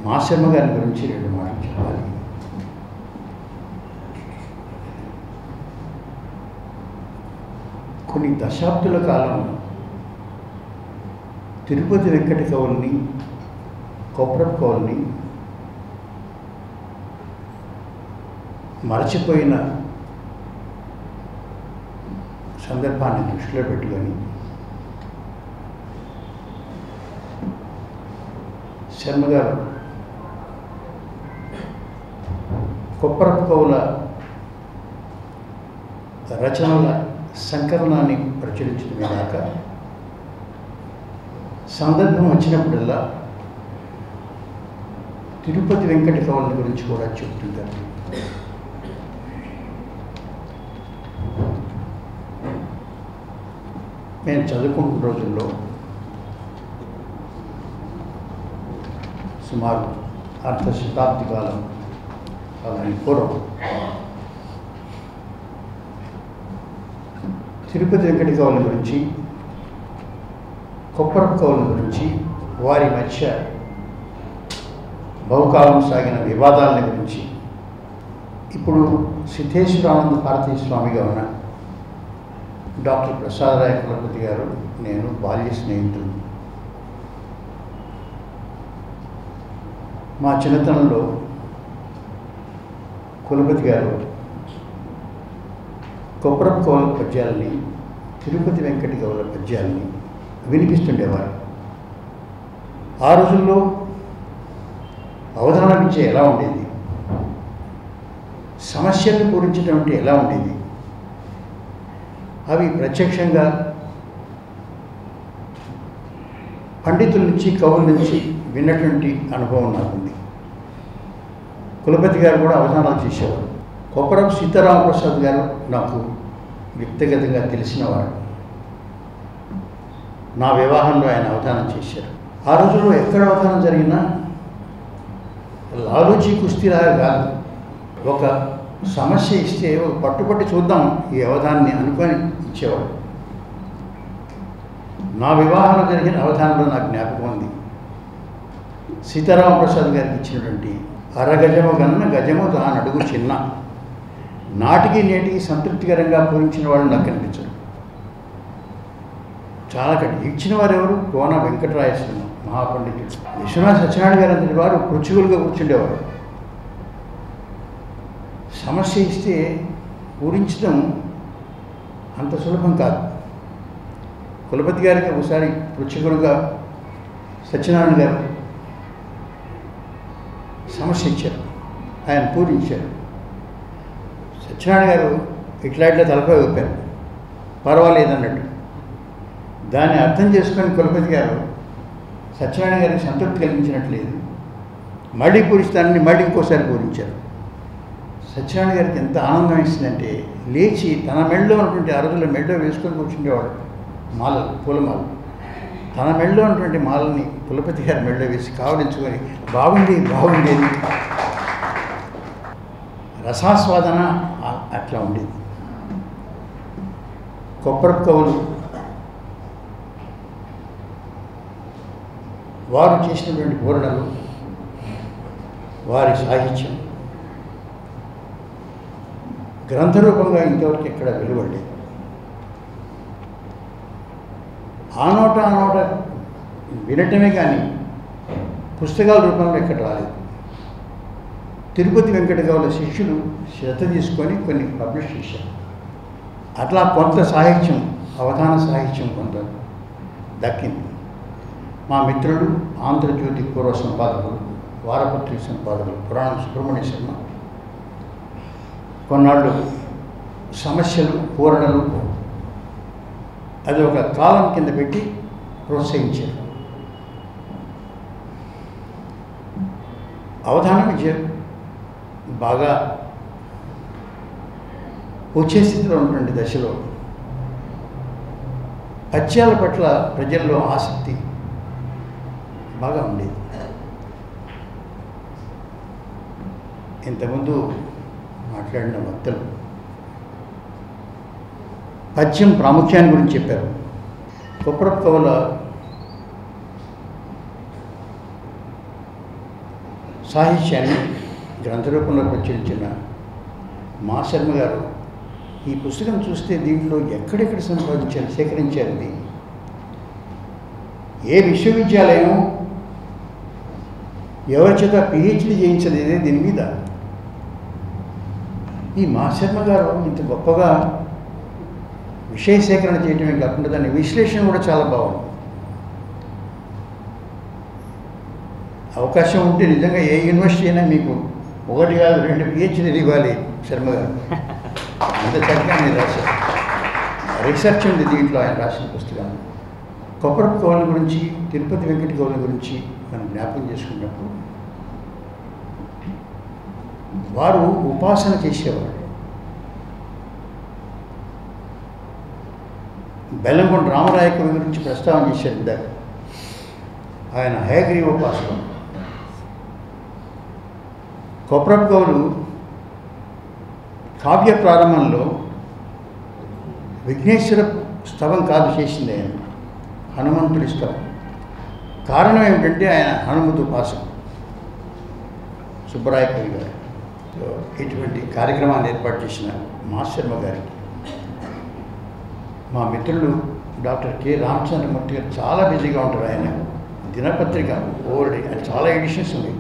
మాశర్మ గారి గురించి 2 మాటలు చెప్పాలి. కొన్ని దశాబ్దుల కాలం తిరుపతి వెంకట కవుల్ని, కొప్పరపు కవుల్ని మరచిపోయిన సందర్భాన్ని దృష్టిలో పెట్టుకొని శర్మ గారు కొప్పరపు కవుల రచనల సంకలనాన్ని ప్రచురించడమే కాక సందర్భం వచ్చినప్పుడల్లా తిరుపతి వెంకట కవుల గురించి కూడా చెప్తుంటారు. నేను చదువుకుంటున్న రోజుల్లో సుమారు అర్ధ శతాబ్ది కాలం అలాని పూర్వం తిరుపతి వెంకట కవుల గురించి, కొప్పరపు కవుల గురించి, వారి మధ్య బహుకాలం సాగిన వివాదాల గురించి ఇప్పుడు సిద్ధేశ్వరానంద భారతీ స్వామిగా ఉన్న డాక్టర్ ప్రసాదరాయ కులపతి గారు, నేను బాల్య స్నేహితులు. మా చిన్నతనంలో కులపతి గారు కొప్పరపు కవుల పద్యాలని, తిరుపతి వెంకట కవుల పద్యాలని వినిపిస్తుండేవారు. ఆ రోజుల్లో అవధాన విద్య ఎలా ఉండేది, సమస్యలను పూరించడం అంటే ఎలా ఉండేది, అవి ప్రత్యక్షంగా పండితుల నుంచి, కవుల నుంచి విన్నటువంటి అనుభవం నాకుంది. కులపతి గారు కూడా అవధానాలు చేసేవారు. కొప్పరపు సీతారామప్రసాద్ గారు నాకు వ్యక్తిగతంగా తెలిసినవారు. నా వివాహంలో ఆయన అవధానం చేశారు. ఆ రోజుల్లో ఎక్కడ అవధానం జరిగినా లాలూచి కుస్తీలాగా కాదు, ఒక సమస్య ఇస్తే పట్టుబట్టి చూద్దాం ఈ అవధానాన్ని అనుకొని ఇచ్చేవాడు. నా వివాహంలో జరిగిన అవధానంలో నాకు జ్ఞాపకం ఉంది. సీతారామప్రసాద్ గారికి ఇచ్చినటువంటి అరగజము గన్న గజము తానడుగు చిన్న, నాటికి నేటికి సంతృప్తికరంగా పూరించిన వాళ్ళు నాకు కనిపించరు. చాలా ఇచ్చిన వారు ఎవరు? కోన వెంకటరాయస్వామి మహాపండితుడు. విశ్వనాథ సత్యనారాయణ గారు అంతటి వారు పృచ్చుగులుగా కూర్చుండేవారు. సమస్య ఇస్తే పూరించడం అంత సులభం కాదు. కులపతి గారికి ఒకసారి పృచ్చుగులుగా సత్యనారాయణ గారు సమస్య ఇచ్చారు, ఆయన పూరించారు. సత్యనారాయణ గారు ఇట్లా తలపై ఊపారు, పర్వాలేదన్నట్టు. దాన్ని అర్థం చేసుకొని కులపతి గారు సత్యనారాయణ గారికి సంతృప్తి కలిగించినట్లేదు, మళ్ళీ పూరిస్తానని మళ్ళీ ఇంకోసారి పూరించారు. సత్యనారాయణ గారికి ఎంత ఆనందం ఇస్తుందంటే లేచి తన మెడలో ఉన్నటువంటి ఆ రోజుల్లో మెడలో వేసుకొని కూర్చుండేవాడు మాలలు, పూలమాలలు. తన మెడలో ఉన్నటువంటి మాలని కులపతి గారి మెడలో వేసి కావలించుకొని బాగుంది బాగుంది అని రసాస్వాదన అట్లా ఉండేది. కొప్పరపు కవులు వారు చేసినటువంటి పూరణలు, వారి సాహిత్యం గ్రంథరూపంగా ఇంతవరకు ఎక్కడ వెలువడలేదు. ఆనోట వినటమే కానీ పుస్తకాల రూపంలో ఎక్కడ రాలేదు. తిరుపతి వెంకట కవుల శిష్యులు శ్రద్ధ తీసుకొని కొన్ని పబ్లిష్ చేశారు. అట్లా కొంత సాహిత్యం, అవధాన సాహిత్యం కొంత దక్కింది. మా మిత్రుడు ఆంధ్రజ్యోతి పూర్వ సంపాదకులు, వారపత్రిక సంపాదకులు పురాణం సుబ్రహ్మణ్య శర్మ కొన్నాళ్ళు సమస్యలు, పూరణలు అది ఒక కాలం కింద పెట్టి ప్రోత్సహించారు. అవధాన విద్య బాగా వచ్చే స్థితిలో ఉన్నటువంటి దశలో పద్యాల పట్ల ప్రజల్లో ఆసక్తి బాగా ఉండేది. ఇంతకుముందు మాట్లాడిన వక్తలు పద్యం ప్రాముఖ్యాన్ని గురించి చెప్పారు. కొప్పరపు కవుల సాహిత్యాన్ని గ్రంథ రూపంలో ప్రచురించిన మా శర్మ గారు ఈ పుస్తకం చూస్తే దీంట్లో ఎక్కడెక్కడ సంపాదించారు, సేకరించారు, ఇది ఏ విశ్వవిద్యాలయం ఎవరి చేత పిహెచ్డి చేయించలేదే దీని మీద. ఈ మా శర్మ గారు ఇంత గొప్పగా విషయ సేకరణ చేయటమే కాకుండా దాని విశ్లేషణ కూడా చాలా బాగుంది. అవకాశం ఉంటే నిజంగా ఏ యూనివర్సిటీ అయినా మీకు 1 కాదు 2 పిహెచ్డీలు ఇవ్వాలి శర్మ గారు. అంత చక్కగా మీరు రాశారు. రీసెర్చ్ ఉంది దీంట్లో ఆయన రాసిన పుస్తకం. కొప్పరపు కవుల గురించి, తిరుపతి వెంకట కవుల గురించి మనం జ్ఞాపకం చేసుకున్నప్పుడు వారు ఉపాసన చేసేవారు. బెల్లంకొండ రామరాయ కవి గురించి ప్రస్తావన చేశారు ఇందాక. ఆయన హయగ్రీవ ఉపాసన. కొప్పరపు కవులు కావ్య ప్రారంభంలో విఘ్నేశ్వర స్తవం కాదు చేసింది ఆయన, హనుమంతుడి స్తవం. కారణం ఏమిటంటే ఆయన హనుమతు ఉపాసన సుబ్బరాయ కవి గారు. ఇటువంటి కార్యక్రమాన్ని ఏర్పాటు చేసిన మా శర్మ గారికి మా మిత్రులు డాక్టర్ కె రామచంద్రమూర్తి గారు చాలా బిజీగా ఉంటారు. ఆయన దినపత్రిక ఓల్డ్ చాలా ఎడిషన్స్ ఉన్నాయి.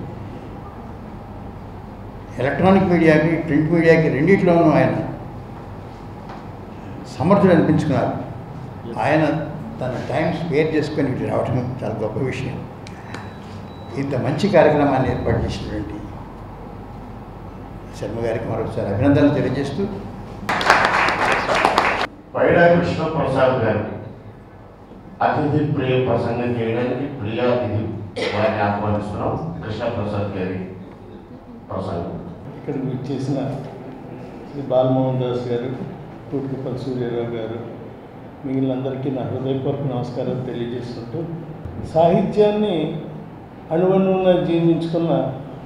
ఎలక్ట్రానిక్ మీడియాకి, ప్రింట్ మీడియాకి రెండిట్లోనూ ఆయన సమర్థుడు అనిపించుకున్నారు. ఆయన తన టైం స్పేర్ చేసుకొని ఇటు రావడం చాలా గొప్ప విషయం. ఇంత మంచి కార్యక్రమాన్ని ఏర్పాటు చేసినటువంటి శర్మ గారికి మరొకసారి అభినందనలు తెలియజేస్తూ, పైడా కృష్ణప్రసాద్ గారికి అతిథి ప్రియ ప్రసంగం చేయడానికి ప్రియాతిథి వారిని ఆహ్వానిస్తున్నాం. కృష్ణప్రసాద్ గారి ప్రసంగం. ఇక్కడికి వచ్చేసిన శ్రీ బాలమోహన్ దాస్ గారు, పూటికపల్లి సూర్యారావు గారు, మిగిలినందరికీ నా హృదయపూర్వక నమస్కారాలు తెలియజేసుకుంటూ, సాహిత్యాన్ని అణువణువున జీర్ణించుకున్న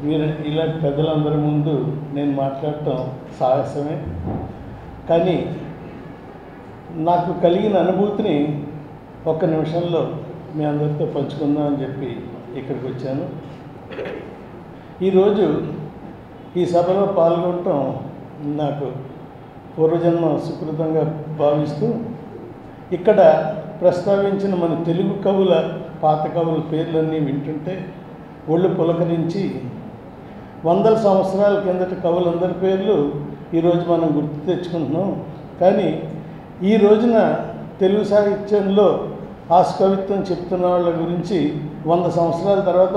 మీరు ఇలాంటి పెద్దలందరి ముందు నేను మాట్లాడటం సాహసమే. కానీ నాకు కలిగిన అనుభూతిని 1 నిమిషంలో మీ అందరితో పంచుకుందాం అని చెప్పి ఇక్కడికి వచ్చాను. ఈరోజు ఈ సభలో పాల్గొనటం నాకు పూర్వజన్మ సుకృతంగా భావిస్తూ, ఇక్కడ ప్రస్తావించిన మన తెలుగు కవుల, పాత కవుల పేర్లన్నీ వింటుంటే ఒళ్ళు పులకరించి, 100 సంవత్సరాల కిందట కవులందరి పేర్లు ఈరోజు మనం గుర్తు తెచ్చుకుంటున్నాం. కానీ ఈ రోజున తెలుగు సాహిత్యంలో ఆస్కవిత్వం చెప్తున్న వాళ్ళ గురించి 100 సంవత్సరాల తర్వాత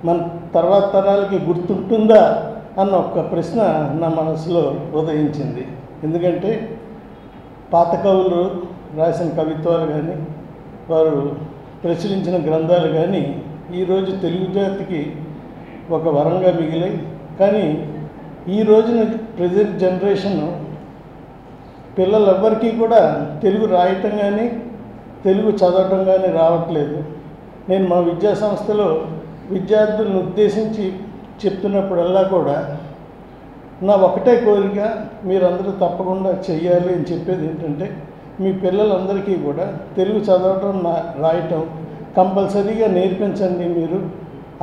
మన తర్వాత తరాలకి గుర్తుంటుందా అన్న ఒక ప్రశ్న నా మనసులో ఉదయించింది. ఎందుకంటే పాత కవులు రాసిన కవిత్వాలు కానీ, వారు ప్రచురించిన గ్రంథాలు కానీ ఈరోజు తెలుగు జాతికి ఒక వరంగా మిగిలాయి. కానీ ఈ రోజున ప్రజెంట్ జనరేషన్ పిల్లలెవ్వరికీ కూడా తెలుగు రాయటం కానీ, తెలుగు చదవటం కానీ రావట్లేదు. నేను మా విద్యా సంస్థలో విద్యార్థులను ఉద్దేశించి చెప్తున్నప్పుడల్లా కూడా నా ఒకటే కోరిక, మీరందరూ తప్పకుండా చెయ్యాలి అని చెప్పేది ఏంటంటే, మీ పిల్లలందరికీ కూడా తెలుగు చదవటం, రాయటం కంపల్సరీగా నేర్పించండి మీరు.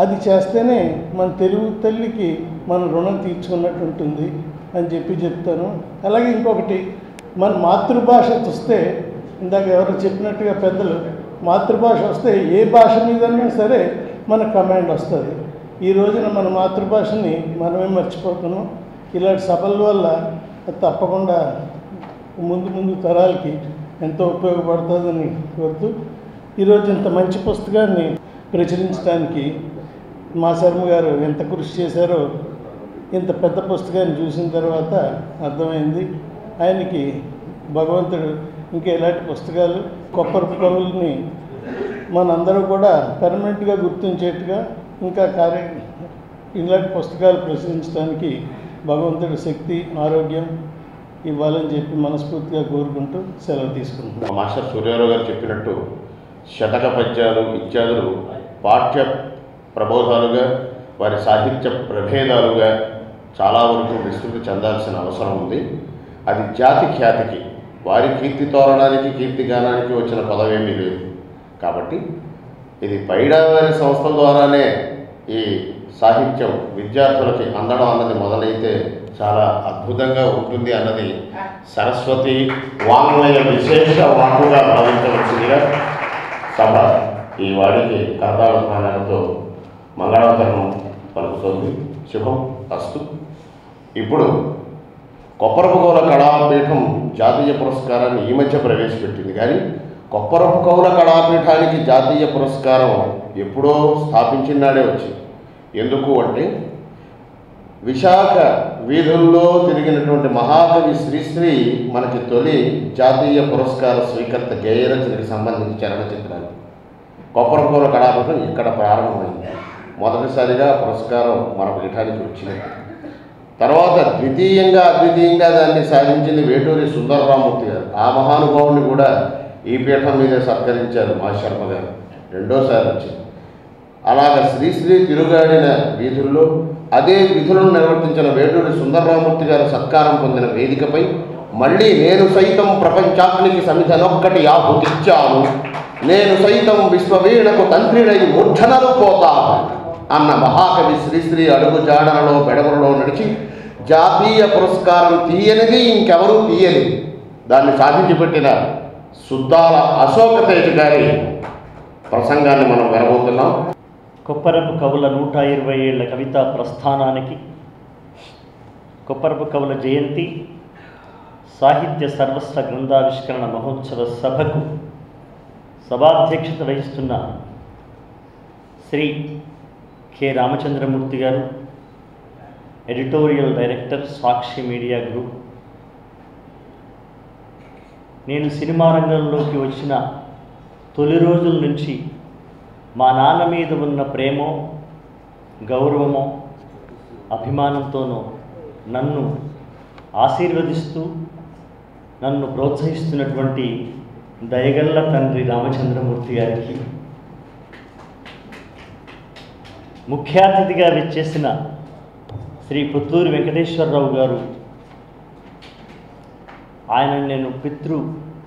అది చేస్తేనే మన తెలుగు తల్లికి మన రుణం తీర్చుకున్నట్టు ఉంటుంది అని చెప్పి చెప్తాను. అలాగే ఇంకొకటి, మన మాతృభాష వస్తే, ఇందాక ఎవరో చెప్పినట్టుగా పెద్దలు, మాతృభాష వస్తే ఏ భాష మీదన్నా సరే మన కమాండ్ వస్తుంది. ఈ రోజున మన మాతృభాషని మనమే మర్చిపోతున్నాం. ఇలాంటి సభల వల్ల తప్పకుండా ముందు తరాలకి ఎంతో ఉపయోగపడుతుందని కోరుతూ, ఈరోజు ఇంత మంచి పుస్తకాన్ని ప్రచురించడానికి మా శర్మ గారు ఎంత కృషి చేశారో ఇంత పెద్ద పుస్తకాన్ని చూసిన తర్వాత అర్థమైంది. ఆయనకి భగవంతుడు ఇంకా ఇలాంటి పుస్తకాలు, కొప్పరపు కవుల్ని మనందరూ కూడా పర్మనెంట్గా గుర్తించేట్టుగా ఇంకా ఇలాంటి పుస్తకాలు ప్రచురించడానికి భగవంతుడి శక్తి, ఆరోగ్యం ఇవ్వాలని చెప్పి మనస్ఫూర్తిగా కోరుకుంటూ సెలవు తీసుకుంటున్నాం. మాస్టర్ సూర్యారావు గారు చెప్పినట్టు శతక పద్యాలు ఇత్యాదులు పాఠ్య ప్రబోధాలుగా, వారి సాహిత్య ప్రభేదాలుగా చాలా వరకు విస్తృతి చెందాల్సిన అవసరం ఉంది. అది జాతి ఖ్యాతికి, వారి కీర్తి తోరణానికి, కీర్తిగానానికి వచ్చిన పదవేమీ లేదు. కాబట్టి ఇది పైడా వారి సంస్థల ద్వారానే ఈ సాహిత్యం విద్యార్థులకి అందడం అన్నది మొదలైతే చాలా అద్భుతంగా ఉంటుంది అన్నది సరస్వతి వాంగ్మయ విశేష వాకుగా భావించవలసిందిగా సభ ఈ వాడికి కర్తాళ స్నానాలతో మంగళాచరణం పలుకుతోంది. శుభం అస్తు. ఇప్పుడు కొప్పరపు కళాపీఠం జాతీయ పురస్కారాన్ని ఈ మధ్య ప్రవేశపెట్టింది. కానీ కొప్పరపు కవుల కళాపీఠానికి జాతీయ పురస్కారం ఎప్పుడో స్థాపించినాడే వచ్చింది. ఎందుకు అంటే విశాఖ వీధుల్లో తిరిగినటువంటి మహాకవి శ్రీశ్రీ మనకి తొలి జాతీయ పురస్కార స్వీకర్త గేయరచనకి సంబంధించి చలనచిత్రాలు. కొప్పరపు కళాపీఠం ఇక్కడ ప్రారంభమైంది. మొదటిసారిగా పురస్కారం మన పీఠానికి వచ్చినది. తర్వాత అద్వితీయంగా దాన్ని సాధించింది వేటూరి సుందరరామూర్తి గారు. ఆ మహానుభావుని కూడా ఈ పీఠం మీదే సత్కరించారు మా శర్మ గారు. రెండోసారి వచ్చింది. అలాగ శ్రీశ్రీ తిరుగాడిన వీధుల్లో అదే విధులను నిర్వర్తించిన వేటూరి సుందరరామూర్తి గారు సత్కారం పొందిన వేదికపై మళ్ళీ నేను సైతం ప్రపంచాగ్నికి సమిధనొక్కటి ఆహుతిచ్చాను, నేను సైతం విశ్వవీణకు తంత్రిడై మూర్ఛనలు పోతాను అన్న మహాకవి శ్రీశ్రీ అడుగు జాడలలో బెడమలలో నడిచి జాతీయ పురస్కారం తీయనిది ఇంకెవరూ తీయలేదు. దాన్ని సాధించి పెట్టిన సుద్దాల అశోక తేజ గారి ప్రసంగాన్ని మనం వినబోతున్నాం. కొప్పరపు కవుల 120 ఏళ్ల కవితా ప్రస్థానానికి, కొప్పరపు కవుల జయంతి సాహిత్య సర్వస్వ గ్రంథావిష్కరణ మహోత్సవ సభకు సభాధ్యక్షత వహిస్తున్న శ్రీ కె రామచంద్రమూర్తి గారు, ఎడిటోరియల్ డైరెక్టర్, సాక్షి మీడియా గ్రూప్. నేను సినిమా రంగంలోకి వచ్చిన తొలి రోజుల నుంచి మా నాన్న మీద ఉన్న ప్రేమో, గౌరవమో, అభిమానంతోనో నన్ను ఆశీర్వదిస్తూ నన్ను ప్రోత్సహిస్తున్నటువంటి దయగల్ల తండ్రి రామచంద్రమూర్తి గారికి, ముఖ్య అతిథిగా విచ్చేసిన శ్రీ పుత్తూరి వెంకటేశ్వరరావు గారు, ఆయన నేను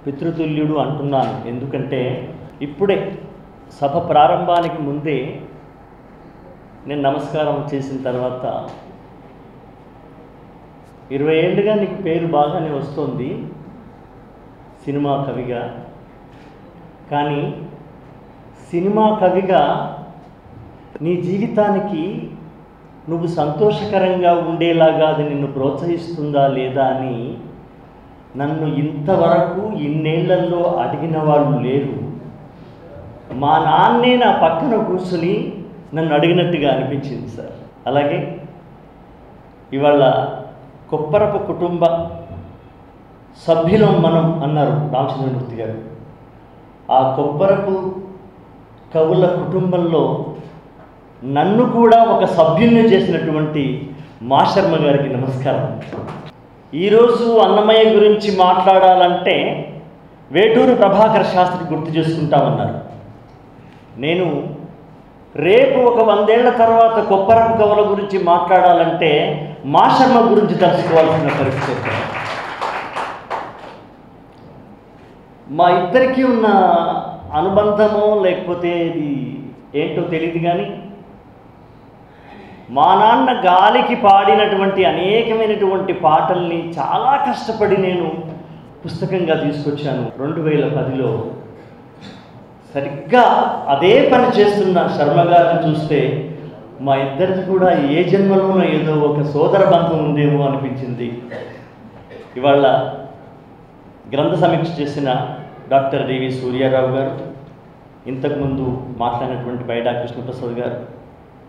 పితృతుల్యుడు అంటున్నాను. ఎందుకంటే ఇప్పుడే సభ ప్రారంభానికి ముందే నేను నమస్కారం చేసిన తర్వాత 20 ఏళ్ళుగా నీకు పేరు బాగానే వస్తుంది సినిమా కవిగా, కానీ సినిమా కవిగా నీ జీవితానికి నువ్వు సంతోషకరంగా ఉండేలాగా అది నిన్ను ప్రోత్సహిస్తుందా లేదా అని నన్ను ఇంతవరకు ఇన్నేళ్లలో అడిగిన వాళ్ళు లేరు. మా నాన్నే నా పక్కన కూర్చుని నన్ను అడిగినట్టుగా అనిపించింది సార్. అలాగే ఇవాళ కొప్పరపు కుటుంబ సభ్యులం మనం అన్నారు రామచంద్రమూర్తి గారు. ఆ కొప్పరపు కవుల కుటుంబంలో నన్ను కూడా ఒక సభ్యుల్ని చేసినటువంటి మా శర్మ గారికి నమస్కారం. ఈరోజు అన్నమయ్య గురించి మాట్లాడాలంటే వేటూరు ప్రభాకర శాస్త్రి గుర్తు చేసుకుంటామన్నారు. నేను రేపు ఒక 100 ఏళ్ల తర్వాత కొప్పరపు కవుల గురించి మాట్లాడాలంటే మా శర్మ గురించి తెలుసుకోవాల్సిన పరిస్థితి. మా ఇద్దరికీ ఉన్న అనుబంధమో లేకపోతే ఇది ఏంటో తెలియదు, కానీ మా నాన్న గాలికి పాడినటువంటి అనేకమైనటువంటి పాటల్ని చాలా కష్టపడి నేను పుస్తకంగా తీసుకొచ్చాను. 2010లో సరిగ్గా అదే పని చేస్తున్న శర్మ గారిని చూస్తే మా ఇద్దరిది కూడా ఏ జన్మలోనూ ఏదో ఒక సోదర బంధం ఉందేమో అనిపించింది. ఇవాళ గ్రంథ సమీక్ష చేసిన డాక్టర్ డివి సూర్యారావు గారు, ఇంతకుముందు మాట్లాడినటువంటి బైడా కృష్ణప్రసాద్ గారు,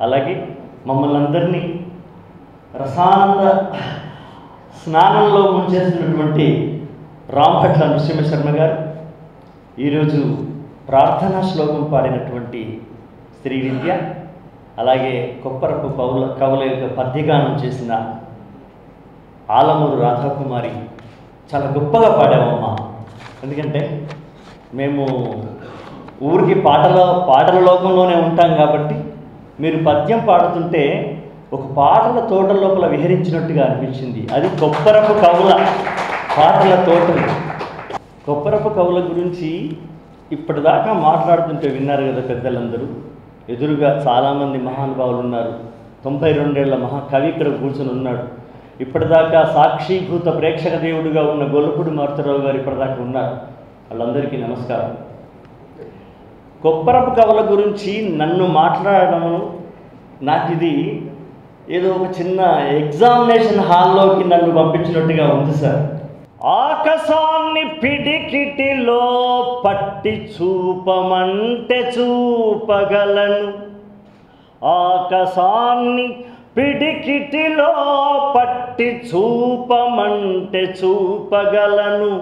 అలాగే మమ్మల్ని అందరినీ రసానంద స్నానంలో ముంచేసినటువంటి రాంభట్ల నృసింహ శర్మ గారు, ఈరోజు ప్రార్థనా శ్లోకం పాడినటువంటి శ్రీ విద్య, అలాగే కొప్పరపు కవుల యొక్క పద్యగానం చేసిన ఆలమూరు రాధాకుమారి, చాలా గొప్పగా పాడామమ్మా. ఎందుకంటే మేము ఊరికి పాటల లోకంలోనే ఉంటాం కాబట్టి మీరు పద్యం పాడుతుంటే ఒక పాటల తోట లోపల విహరించినట్టుగా అనిపించింది. అది కొప్పరపు కవుల పాటల తోటలు. కొప్పరపు కవుల గురించి ఇప్పటిదాకా మాట్లాడుతుంటే విన్నారు కదా పెద్దలందరూ. ఎదురుగా చాలామంది మహానుభావులు ఉన్నారు. 92 ఏళ్ల మహాకవి ఇక్కడ కూర్చొని ఉన్నాడు. ఇప్పటిదాకా సాక్షిభూత ప్రేక్షక దేవుడిగా ఉన్న గొల్లపూడి మారుతరావు గారు ఇప్పటిదాకా ఉన్నారు. వాళ్ళందరికీ నమస్కారం. కొప్పరపు కవుల గురించి నన్ను మాట్లాడడం నాకు ఇది ఏదో ఒక చిన్న ఎగ్జామినేషన్ హాల్లోకి నన్ను పంపించినట్టుగా ఉంది సార్. ఆకాశాన్ని పిడికిటిలో పట్టి చూపమంటే చూపగలను, ఆకాశాన్ని పిడికిటిలో పట్టి చూపమంటే చూపగలను,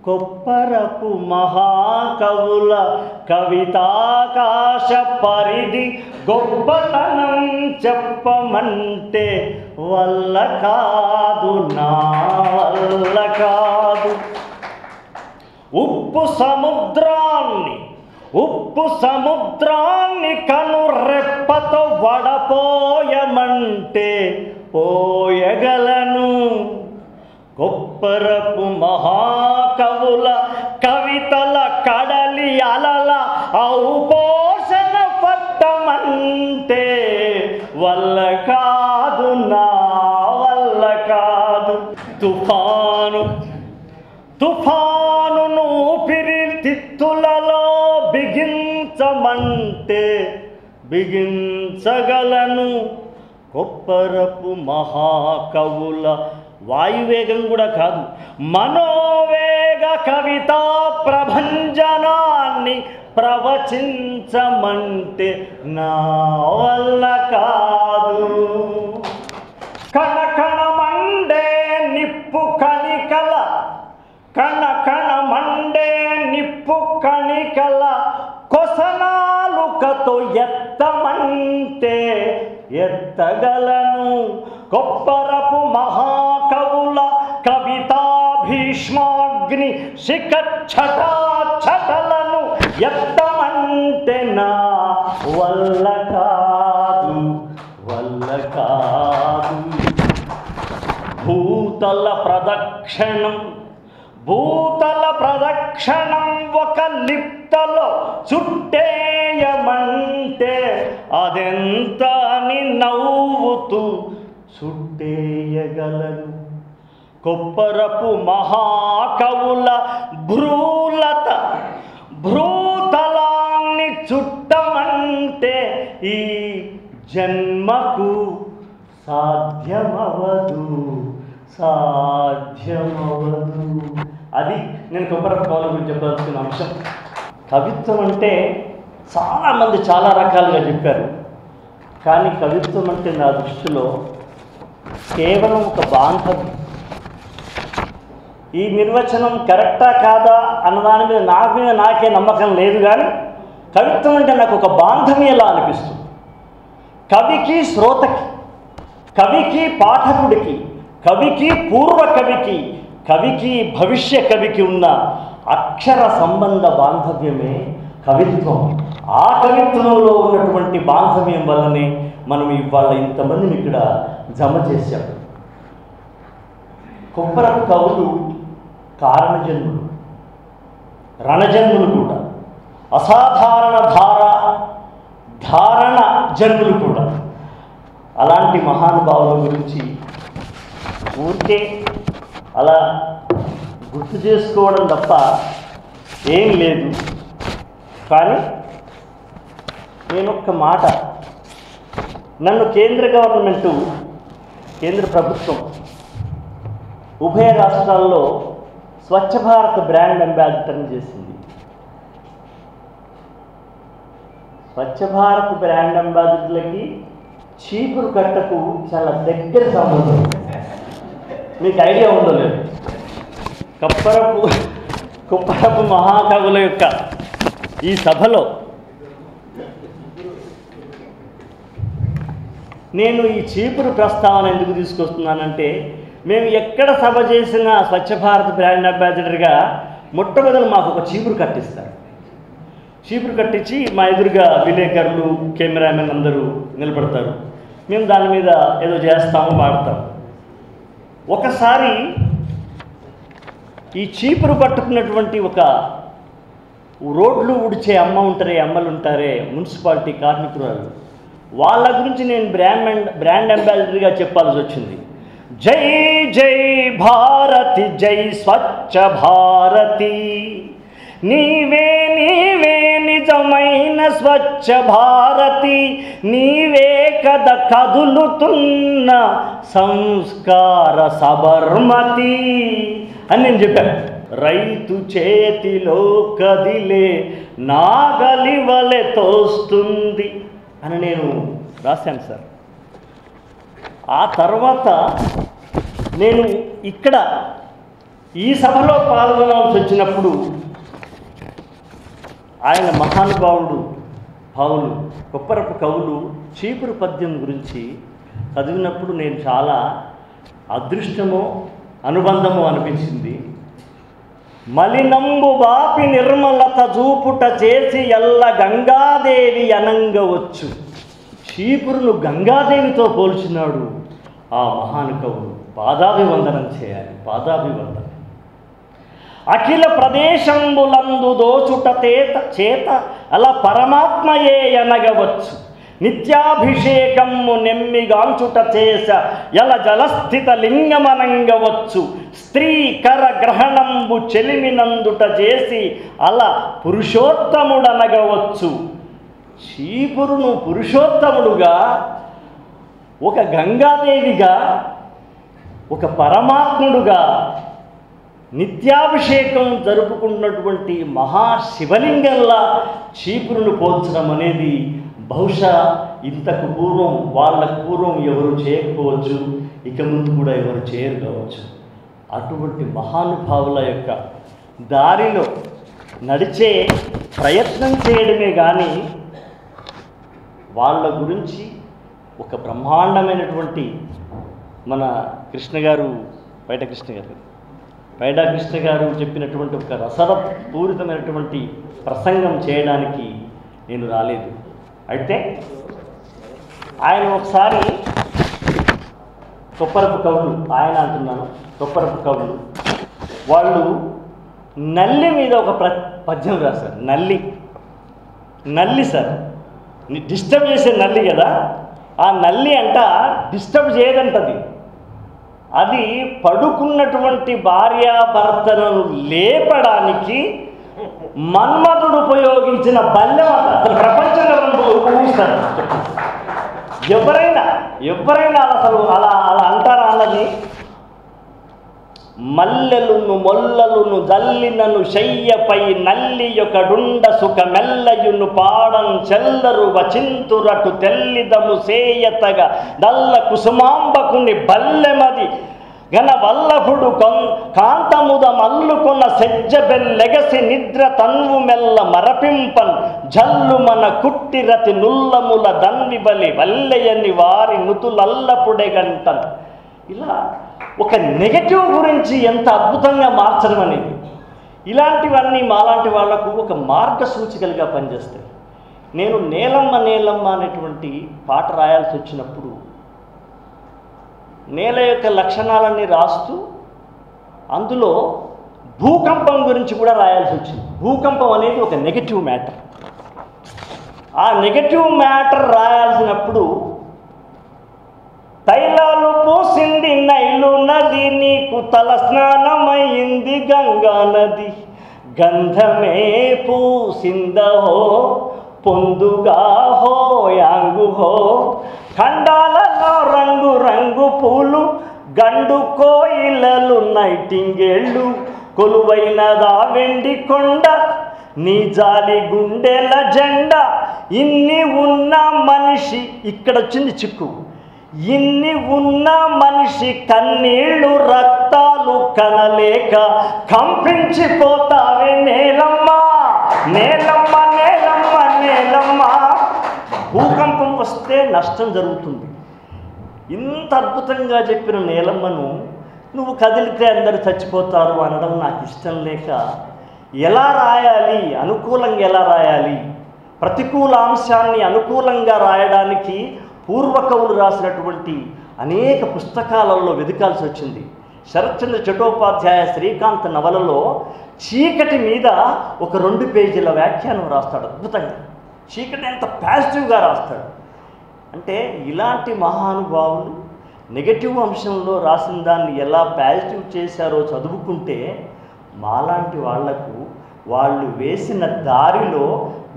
కొప్పరపు మహాకవుల కవితాకాశ పరిధి గొప్పతనం చెప్పమంటే వల్ల కాదు, నా వల్ల కాదు. ఉప్పు సముద్రాన్ని కనురెప్పతో వడపోయమంటే పోయగలను, కొప్పరపు మహాకవుల కవితల కడలి అలల ఔపోషణ పట్టమంటే వల్ల కాదు, నా వల్ల కాదు. తుఫానును ఊపిరితిత్తులలో బిగించమంటే బిగించగలను, కొప్పరపు మహాకవుల వాయువేగం కూడా కాదు, మనోవేగ కవితా ప్రభంజనాన్ని ప్రవచించమంటే నా వల్ల కాదు. కణకణ మండే నిప్పు కణికల కొసనాలుకతో ఎత్తమంటే ఎత్తగలను, కొప్పరపు మహాకవుల కవితా భీష్మాగ్ని శిఖఛటాలను ఎత్తమంటే నా వల్ల కాదు, వల్ల కాదు. భూతల ప్రదక్షిణం ఒక లిప్తలో చుట్టేయమంటే అదెంత అని నవ్వుతూ చుట్టేయగలను, కొప్పరపు మహాకవుల భ్రూతలాన్ని చుట్టమంటే ఈ జన్మకు సాధ్యమవదు. అది నేను కొప్పరపు కవుల గురించి చెప్పాల్సిన అంశం. కవిత్వం అంటే చాలామంది చాలా రకాలుగా చెప్పారు, కానీ కవిత్వం అంటే నా దృష్టిలో కేవలం ఒక బాంధవ్యం. ఈ నిర్వచనం కరెక్టా కాదా అన్నదాని మీద నాకే నమ్మకం లేదు, కానీ కవిత్వం అంటే నాకు ఒక బాంధవ్యంలా అనిపిస్తుంది. కవికి శ్రోతకి, కవికి పాఠకుడికి, కవికి పూర్వ కవికి, కవికి భవిష్య కవికి ఉన్న అక్షర సంబంధ బాంధవ్యమే కవిత్వం. ఆ కవిత్వంలో ఉన్నటువంటి బాంధవ్యం వల్లనే మనం ఇవాళ ఇంతమందిని ఇక్కడ జమ చేశాం. కొప్పరపు కవులు కారణజన్ములు, రణజన్ములు కూడా, అసాధారణ ధారణ జన్ములు కూడా. అలాంటి మహానుభావుల గురించి ఊరికే అలా గుర్తు చేసుకోవడం తప్ప ఏం లేదు. కానీ నేనొక్క మాట, నన్ను కేంద్ర ప్రభుత్వం ఉభయ రాష్ట్రాల్లో స్వచ్ఛ భారత్ బ్రాండ్ అంబాసిడర్ని చేసింది. స్వచ్ఛ భారత్ బ్రాండ్ అంబాసిడర్లకి చీపురు కట్టకు చాలా దగ్గర సంబంధం. మీకు ఐడియా ఉందో లేదు? కొప్పరపు మహాకవుల యొక్క ఈ సభలో నేను ఈ చీపురు ప్రస్తావన ఎందుకు తీసుకొస్తున్నానంటే, మేము ఎక్కడ సభ చేసినా స్వచ్ఛ భారత్ బ్రాండ్ అంబాసిడర్గా మొట్టమొదలు మాకు ఒక చీపురు కట్టిస్తారు. చీపురు కట్టించి మా ఎదురుగా విలేకరులు, కెమెరామెన్ అందరూ నిలబడతారు. మేము దాని మీద ఏదో చేస్తాము, వాడతాము. ఒకసారి ఈ చీపురు పట్టుకున్నటువంటి ఒక రోడ్లు ఊడ్చే అమ్మలు ఉంటారే మున్సిపాలిటీ కార్మికురాలు, వాళ్ళ గురించి నేను బ్రాండ్ అంబాసిడర్గా చెప్పాల్సి వచ్చింది. జై జై భారతి, జై స్వచ్ఛ భారతి, నీవే నీవే నిజమైన స్వచ్ఛ భారతి, నీవే కథ కదులుతున్న సంస్కార సబర్మతి అని నేను చెప్పాను. రైతు చేతిలో కదిలే నాగలివలె తోస్తుంది అని నేను రాశాను సార్. ఆ తర్వాత నేను ఇక్కడ ఈ సభలో పాల్గొనాల్సి వచ్చినప్పుడు ఆయన మహానుభావుడు పావులు కొప్పరపు కవులు చీపురు పద్యం గురించి చదివినప్పుడు నేను చాలా అదృష్టమో అనుబంధమో అనిపించింది. మలినంబు బాపి నిర్మలత చూపుట చేసి ఎల్ల గంగాదేవి అనంగవచ్చు. చీపురును గంగాదేవితో పోల్చినాడు ఆ మహానుకవుడు. పాదాభివందనం చేయాలి, పాదాభివందనం. అఖిల ప్రదేశంబులందు దోచుట చేత అలా పరమాత్మయే అనగవచ్చు. నిత్యాభిషేకము నెమ్మిగాంచుట చేస ఎల జలస్థిత లింగమనంగవచ్చు. స్త్రీ కర గ్రహణంబు చెలిమినందుట చేసి అలా పురుషోత్తముడనగవచ్చు. చీపురును పురుషోత్తముడుగా, ఒక గంగాదేవిగా, ఒక పరమాత్ముడుగా నిత్యాభిషేకం జరుపుకున్నటువంటి మహాశివలింగంలా చీపురును పోల్చడం అనేది బహుశా ఇంతకు పూర్వం, వాళ్ళకు పూర్వం ఎవరు చేయకపోవచ్చు, ఇక ముందు కూడా ఎవరు చేయరు కావచ్చు. అటువంటి మహానుభావుల యొక్క దారిలో నడిచే ప్రయత్నం చేయడమే కానీ వాళ్ళ గురించి ఒక బ్రహ్మాండమైనటువంటి మన కృష్ణ గారు పైట కృష్ణ గారు చెప్పినటువంటి ఒక రసపూరితమైనటువంటి ప్రసంగం చేయడానికి నేను రాలేదు. అయితే ఆయన ఒకసారి కొప్పరపు కవులు, ఆయన అంటున్నాను కొప్పరపు కవులు, వాళ్ళు నల్లి మీద ఒక పద్యం రాశారు. నల్లి సార్, డిస్టర్బ్ చేసే నల్లి కదా, ఆ నల్లి అంట డిస్టర్బ్ చేయదంటది. అది పడుకున్నటువంటి భార్యాభర్తలను లేపడానికి మన్మధుడు ఉపయోగించిన బల్లెం. అసలు ప్రపంచంలో ఊహిస్తారు ఎవరైనా అసలు అలా అంటారా అన్నది. మల్లెలును మొల్లలును జల్లినను శయ్యపై నల్లి యొకడుండ సుఖ మెల్లయును పాడం చెల్లరు వచింతురటు తెల్లిదము సేయతగా దల్ల కుసుమాంబకుని బల్లెమది గన వల్లభుడు కాంతముద మల్లుకొన్న సెజ్జబెల్లెగసి నిద్ర తన్వు మెల్ల మరపింపన్ జల్లు మన కుట్టిరతి నుల్లముల దన్వి బలి వల్లెయని వారి నుతులల్లపుడెగంటన్. ఇలా ఒక నెగటివ్ గురించి ఎంత అద్భుతంగా మార్చడం అనేది, ఇలాంటివన్నీ మాలాంటి వాళ్లకు ఒక మార్గసూచికలుగా పనిచేస్తాయి. నేను నేలమ్మ అనేటువంటి పాట రాయాల్సి వచ్చినప్పుడు నేల యొక్క లక్షణాలన్నీ రాస్తూ అందులో భూకంపం గురించి కూడా రాయాల్సి వచ్చింది. భూకంపం అనేది ఒక నెగటివ్ మ్యాటర్. ఆ నెగటివ్ మ్యాటర్ రాయాల్సినప్పుడు తైలాలు పూసింది నైలు నది, నీకు తల స్నానమైంది గంగా నది, గంధమే పూసిందహో పొందుగా హో యాంగు హో, ఖండాలలో రంగు రంగు పూలు, గండు కోయిలలు నైటింగేళ్ళు, కొలువైనదా వెండి కొండ, నీ జాలి గుండెల జెండా. ఇన్ని ఉన్న మనిషి, ఇక్కడ వచ్చింది చిక్కు, ఇన్ని ఉన్న మనిషి కన్నీళ్ళు రక్తాలు కనలేక కంపించిపోతావే నేలమ్మ నేలమ్మ నేలమ్మ నేలమ్మ. భూకంపం వస్తే నష్టం జరుగుతుంది. ఇంత అద్భుతంగా చెప్పిన నేలమ్మను నువ్వు కదిలితే అందరూ చచ్చిపోతారు అనడం నాకు ఇష్టం లేక, ఎలా రాయాలి, అనుకూలంగా ఎలా రాయాలి, ప్రతికూల అంశాన్ని అనుకూలంగా రాయడానికి పూర్వకవులు రాసినటువంటి అనేక పుస్తకాలలో వెతకాల్సి వచ్చింది. శరత్చంద్ర చటోపాధ్యాయ శ్రీకాంత్ నవలలో చీకటి మీద ఒక 2 పేజీల వ్యాఖ్యానం రాస్తాడు. అద్భుతంగా చీకటి ఎంత పాజిటివ్గా రాస్తాడు. అంటే ఇలాంటి మహానుభావులు నెగటివ్ అంశంలో రాసిన దాన్ని ఎలా పాజిటివ్ చేశారో చదువుకుంటే మాలాంటి వాళ్లకు వాళ్ళు వేసిన దారిలో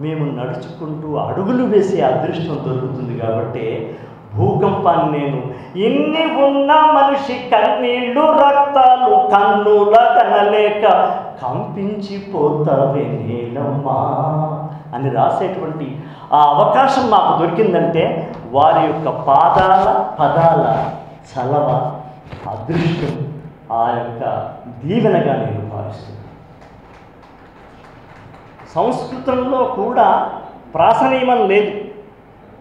మేము నడుచుకుంటూ అడుగులు వేసే అదృష్టం దొరుకుతుంది. కాబట్టి భూకంపాన్ని నేను ఇన్ని ఉన్న మనిషి కన్నీళ్ళు రక్తాలు కన్నుల కనలేక కంపించిపోతావే నేలమ్మా అని రాసేటువంటి ఆ అవకాశం మాకు దొరికిందంటే వారి యొక్క పదాల చలవ అదృష్టం ఆ యొక్క దీవెనగా నేను భావిస్తున్నాను. సంస్కృతంలో కూడా ప్రాసనియమం లేదు,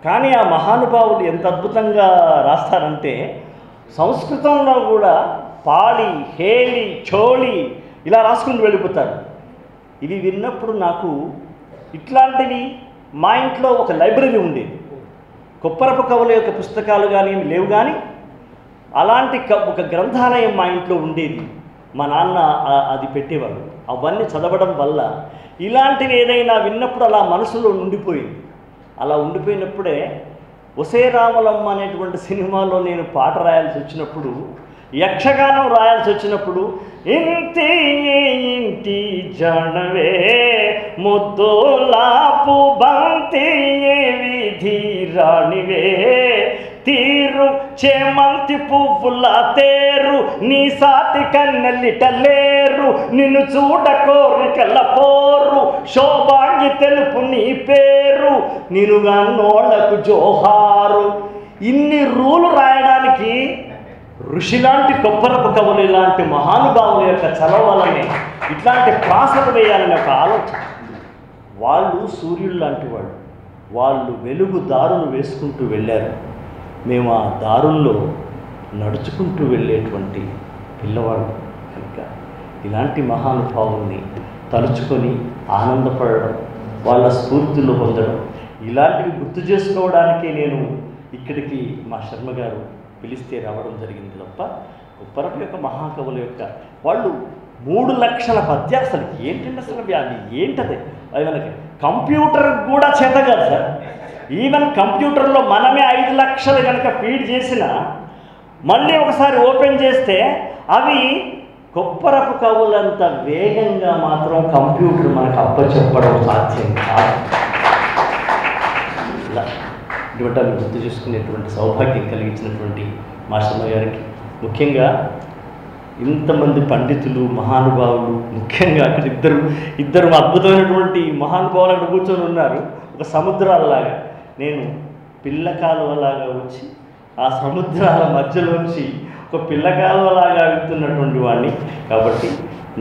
కానీ ఆ మహానుభావులు ఎంత అద్భుతంగా రాస్తారంటే సంస్కృతంలో కూడా పాళి, హేళి, చోళి ఇలా రాసుకుంటూ వెళ్ళిపోతారు. ఇవి విన్నప్పుడు నాకు ఇట్లాంటివి మా ఇంట్లో ఒక లైబ్రరీ ఉండేది. కొప్పరపు కవుల యొక్క పుస్తకాలు కానీ లేవు, కానీ అలాంటి ఒక గ్రంథాలయం మా ఇంట్లో ఉండేది. మా నాన్న అది పెట్టేవాడు. అవన్నీ చదవడం వల్ల ఇలాంటివి ఏదైనా విన్నప్పుడు అలా మనసులో ఉండిపోయింది. అలా ఉండిపోయినప్పుడే ఒసే రామలమ్మ అనేటువంటి సినిమాలో నేను పాట రాయాల్సి వచ్చినప్పుడు, యక్షగానం రాయాల్సి వచ్చినప్పుడు, ఇంటి ఇంటి జనవే ముద్దులాపు బంతి విధి రాణివే తీరు చేమంతి పువ్వుల తేరు నీ సాటి కన్నెల్లిట లేరు నిన్ను చూడ కోరికల పోరు శోభాంగి తెలుపు నీ పేరు నిన్నుగా నోళ్లకు జోహారు. ఇన్ని రూలు రాయడానికి ఋషిలాంటి కొప్పరపు కవులు ఇలాంటి మహానుభావుల యొక్క చలవలనే ఇట్లాంటి ప్రాసలు వేయాలనే ఒక ఆలోచన. వాళ్ళు సూర్యుడు లాంటి వాళ్ళు వెలుగు దారులు వేసుకుంటూ వెళ్ళారు. మేము ఆ దారుల్లో నడుచుకుంటూ వెళ్ళేటువంటి పిల్లవాడు కనుక ఇలాంటి మహానుభావుల్ని తలుచుకొని ఆనందపడడం, వాళ్ళ స్ఫూర్తిలో పొందడం, ఇలాంటివి గుర్తు చేసుకోవడానికే నేను ఇక్కడికి మా శర్మ గారు పిలిస్తే రావడం జరిగింది తప్ప కొప్పరపు యొక్క మహాకవుల యొక్క వాళ్ళు 3 లక్షల పద్యాలు అసలు ఏంటంటే అసలు అది ఏంటది, అది మనకి కంప్యూటర్ కూడా చేత కాదు సార్. ఈవెన్ కంప్యూటర్లో మనమే 5 లక్షలు కనుక ఫీడ్ చేసినా మళ్ళీ ఒకసారి ఓపెన్ చేస్తే అవి కొప్పరపు కవులంత వేగంగా మాత్రం కంప్యూటర్ మనకు అప్పచెప్పడం సాధ్యం కాదు. ఇలా ఇటువంటి అవి గుర్తు చేసుకునేటువంటి సౌభాగ్యం కలిగించినటువంటి మా శర్మ గారికి, ముఖ్యంగా ఇంతమంది పండితులు మహానుభావులు, ముఖ్యంగా అక్కడ ఇద్దరు అద్భుతమైనటువంటి మహానుభావులు అక్కడ కూర్చొని ఉన్నారు. ఒక సముద్రాలలాగా నేను పిల్లకాలువలాగా వచ్చి ఆ సముద్రాల మధ్యలోంచి ఒక పిల్లకాలువలాగా వెళ్తున్నటువంటి వాడిని. కాబట్టి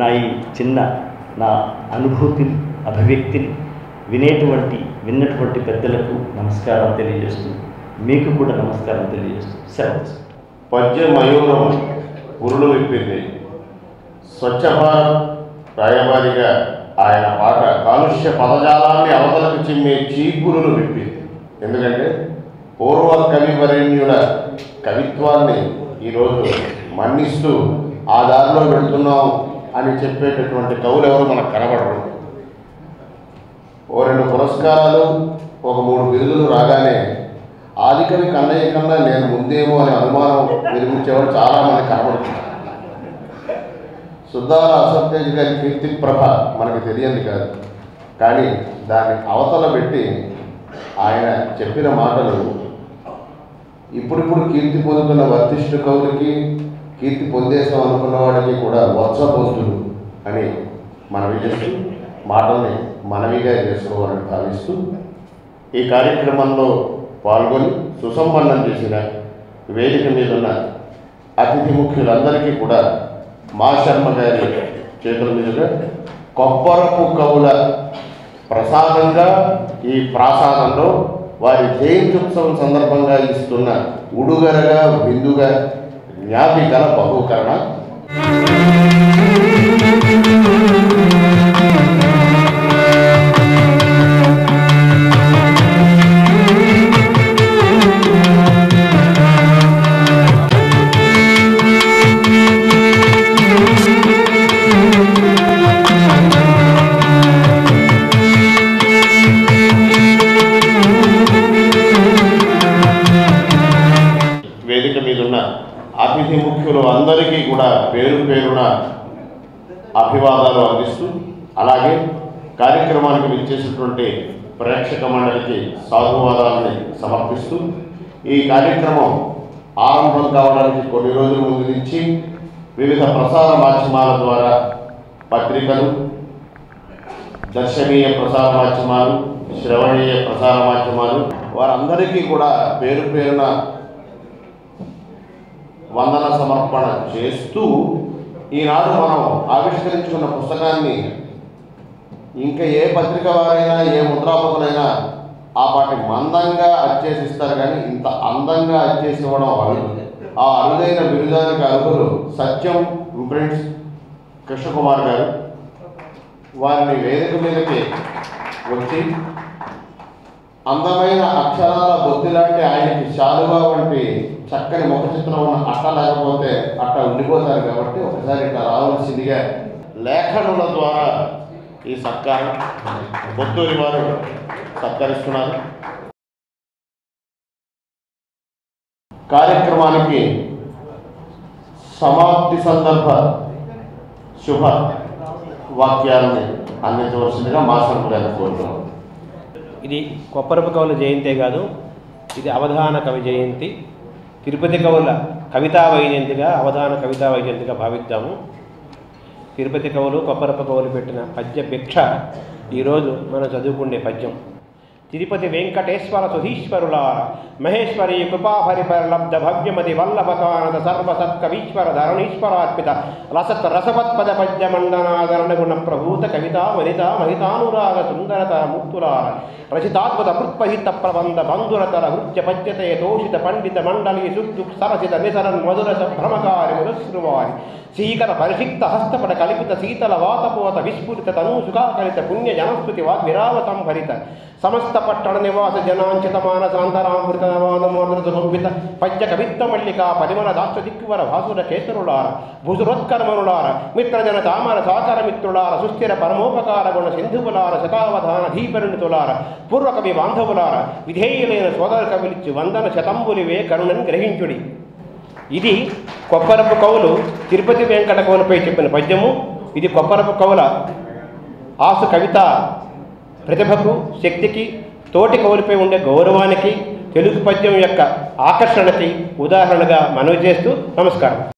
నా ఈ చిన్న నా అనుభూతిని అభివ్యక్తిని విన్నటువంటి పెద్దలకు నమస్కారం తెలియజేస్తూ, మీకు కూడా నమస్కారం తెలియజేస్తూ సెలవు. పద్య మయూరం గురులు విప్పింది. స్వచ్ఛ భారత్ రాయబారిగా ఆయన పాట కాలుష్య పదజాలాన్ని అవతలకు చిమ్మే చీపురులు విప్పింది. ఎందుకంటే పూర్వ కవివరేణ్యుల కవిత్వాన్ని ఈరోజు మన్నిస్తూ ఆ దారిలో వెళ్తున్నాం అని చెప్పేటటువంటి కవులు ఎవరు మనకు కనబడరు. ఓ 2 పురస్కారాలు, ఒక 3 బిరుదులు రాగానే ఆదికవి కన్నయ్య కన్నా నేను ముందేమో అనే అనుమానం నిర్మించేవాడు చాలామంది కనబడుతున్నారు. సుద్దాల అసోతేజ్ గారి కీర్తి ప్రభ మనకు తెలియంది కాదు, కానీ దాన్ని అవతల పెట్టి ఆయన చెప్పిన మాటలు ఇప్పుడిప్పుడు కీర్తి పొందుతున్న వర్తిష్ఠ కవులకి, కీర్తి పొందేసాం అనుకున్న వాడికి కూడా వత్సపోతులు అని మనవి చేస్తూ మాటల్ని మనవిగా చేసుకోవాలని భావిస్తూ ఈ కార్యక్రమంలో పాల్గొని సుసంపన్నం చేసిన వేదిక మీద ఉన్న అతిథి ముఖ్యులందరికీ కూడా మా శర్మ గారి చేతుల మీదుగా కొప్పరపు కవుల ప్రసాదంగా ఈ ప్రాసాదంలో వారి జయంత్యుత్సవం సందర్భంగా ఇస్తున్న ఉడుగరగా విందుగా జ్ఞాపికల బహుకరణ. ప్రేక్షకులు అందరికీ కూడా పేరు పేరున అభివాదాలు అందిస్తూ, అలాగే కార్యక్రమానికి విచ్చేసినటువంటి ప్రేక్షక మండలికి సాధువాదాలని సమర్పిస్తూ, ఈ కార్యక్రమం ఆరంభం కావడానికి కొన్ని రోజుల ముందు నుంచి వివిధ ప్రసార మాధ్యమాల ద్వారా పత్రికలు, దర్శనీయ ప్రసార మాధ్యమాలు, శ్రవణీయ ప్రసార మాధ్యమాలు వారందరికీ కూడా పేరు పేరున వందన సమర్పణ చేస్తూ, ఈనాడు మనం ఆవిష్కరించుకున్న పుస్తకాన్ని ఇంకా ఏ పత్రిక వారైనా ఏ ముద్రాపకులైనా ఆ పాటి మందంగా అచ్చేసిస్తారు, కానీ ఇంత అందంగా అచ్చేసి ఇవ్వడం అరుదు. ఆ అరుదైన బిరుదానికి అర్హులు సత్యం ఇంప్రింట్స్ కృష్ణకుమార్ గారు. వారిని వేదిక మీదకి వచ్చి అందమైన అక్షరాల బొత్తిలాంటి ఆయనకి శాలువా వంటి చక్కని ముఖ చిత్రం ఉన్న అట్ట లేకపోతే అట్ట ఉండిపోతారు కాబట్టి ఒకసారి ఇట్లా రావాల్సిందిగా లేఖనుల ద్వారా ఈ సత్కారం బొత్తూరి వారు సత్కరిస్తున్నారు. కార్యక్రమానికి సమాప్తి సందర్భ శుభ వాక్యాలని అందించవలసిందిగా మాస్టర్ గారిని కోరుతున్నాం. ఇది కొప్పరపు కవుల జయంతే కాదు, ఇది అవధాన కవి జయంతి. తిరుపతి కవుల కవితా వైజయంతిగా, అవధాన కవితా వైజయంతిగా భావిద్దాము. తిరుపతి కవులు, కొప్పరపు కవులు పెట్టిన పద్య భిక్ష ఈరోజు మనం చదువుకునే పద్యం. తిరుపతి వెంకటేశ్వర సుధీశ్వరులార మహేశ్వరి కృపాభరిపరలబ్ధ భవ్యమతి వల్లభకానద సర్వసత్కవీశ్వర ధరణీశ్వరార్పిత రసవత్పద పద్యమండనాదరణ గుణ ప్రభూత కవితా వనిత మహితానురాగ సుందరత ముక్తులార రచితాద్భుత కృత్పహిత ప్రబంధ బంధురతర హృత్య పద్యతే తోషిత పండిత మండలి సుద్దు సరసిత నిసరన్ మధురస భ్రమకారి మురశ్రువారి శీకర పరిషిక్త హస్తపట కల్పిత శీతల వాతపోత విస్ఫురిత తనూ సుఖాకరిత పుణ్య జనస్తుతి వాగ్విరామ సంభరిత సమస్త పట్టణ నివాస జనాంచిత మానసాంతరామృత నవానమోదృత సంహిత పద్య కవిత్వ మల్లికా పరిమళ దాష్ట దిక్కువర భాసుర కేసరులార భుజురోత్కర్మనులార మిత్రజన తామర సాకర మిత్రులార సుస్థిర పరమోపకార గుణ సింధువులార శతావధాన ధీపరిణితులార పూర్వకవి బాంధవులార విధేయులైన సోదర కవిలిచ్చి వందన శతంబులివే కరుణని గ్రహించుడి. ఇది కొప్పరపు కవులు తిరుపతి వెంకట కవులపై చెప్పిన పద్యము. ఇది కొప్పరపు కవుల ఆసు కవిత ప్రతిభకు, శక్తికి, తోటి కవులపై ఉండే గౌరవానికి, తెలుగు పద్యం యొక్క ఆకర్షణకి ఉదాహరణగా మనవి చేస్తూ నమస్కారం.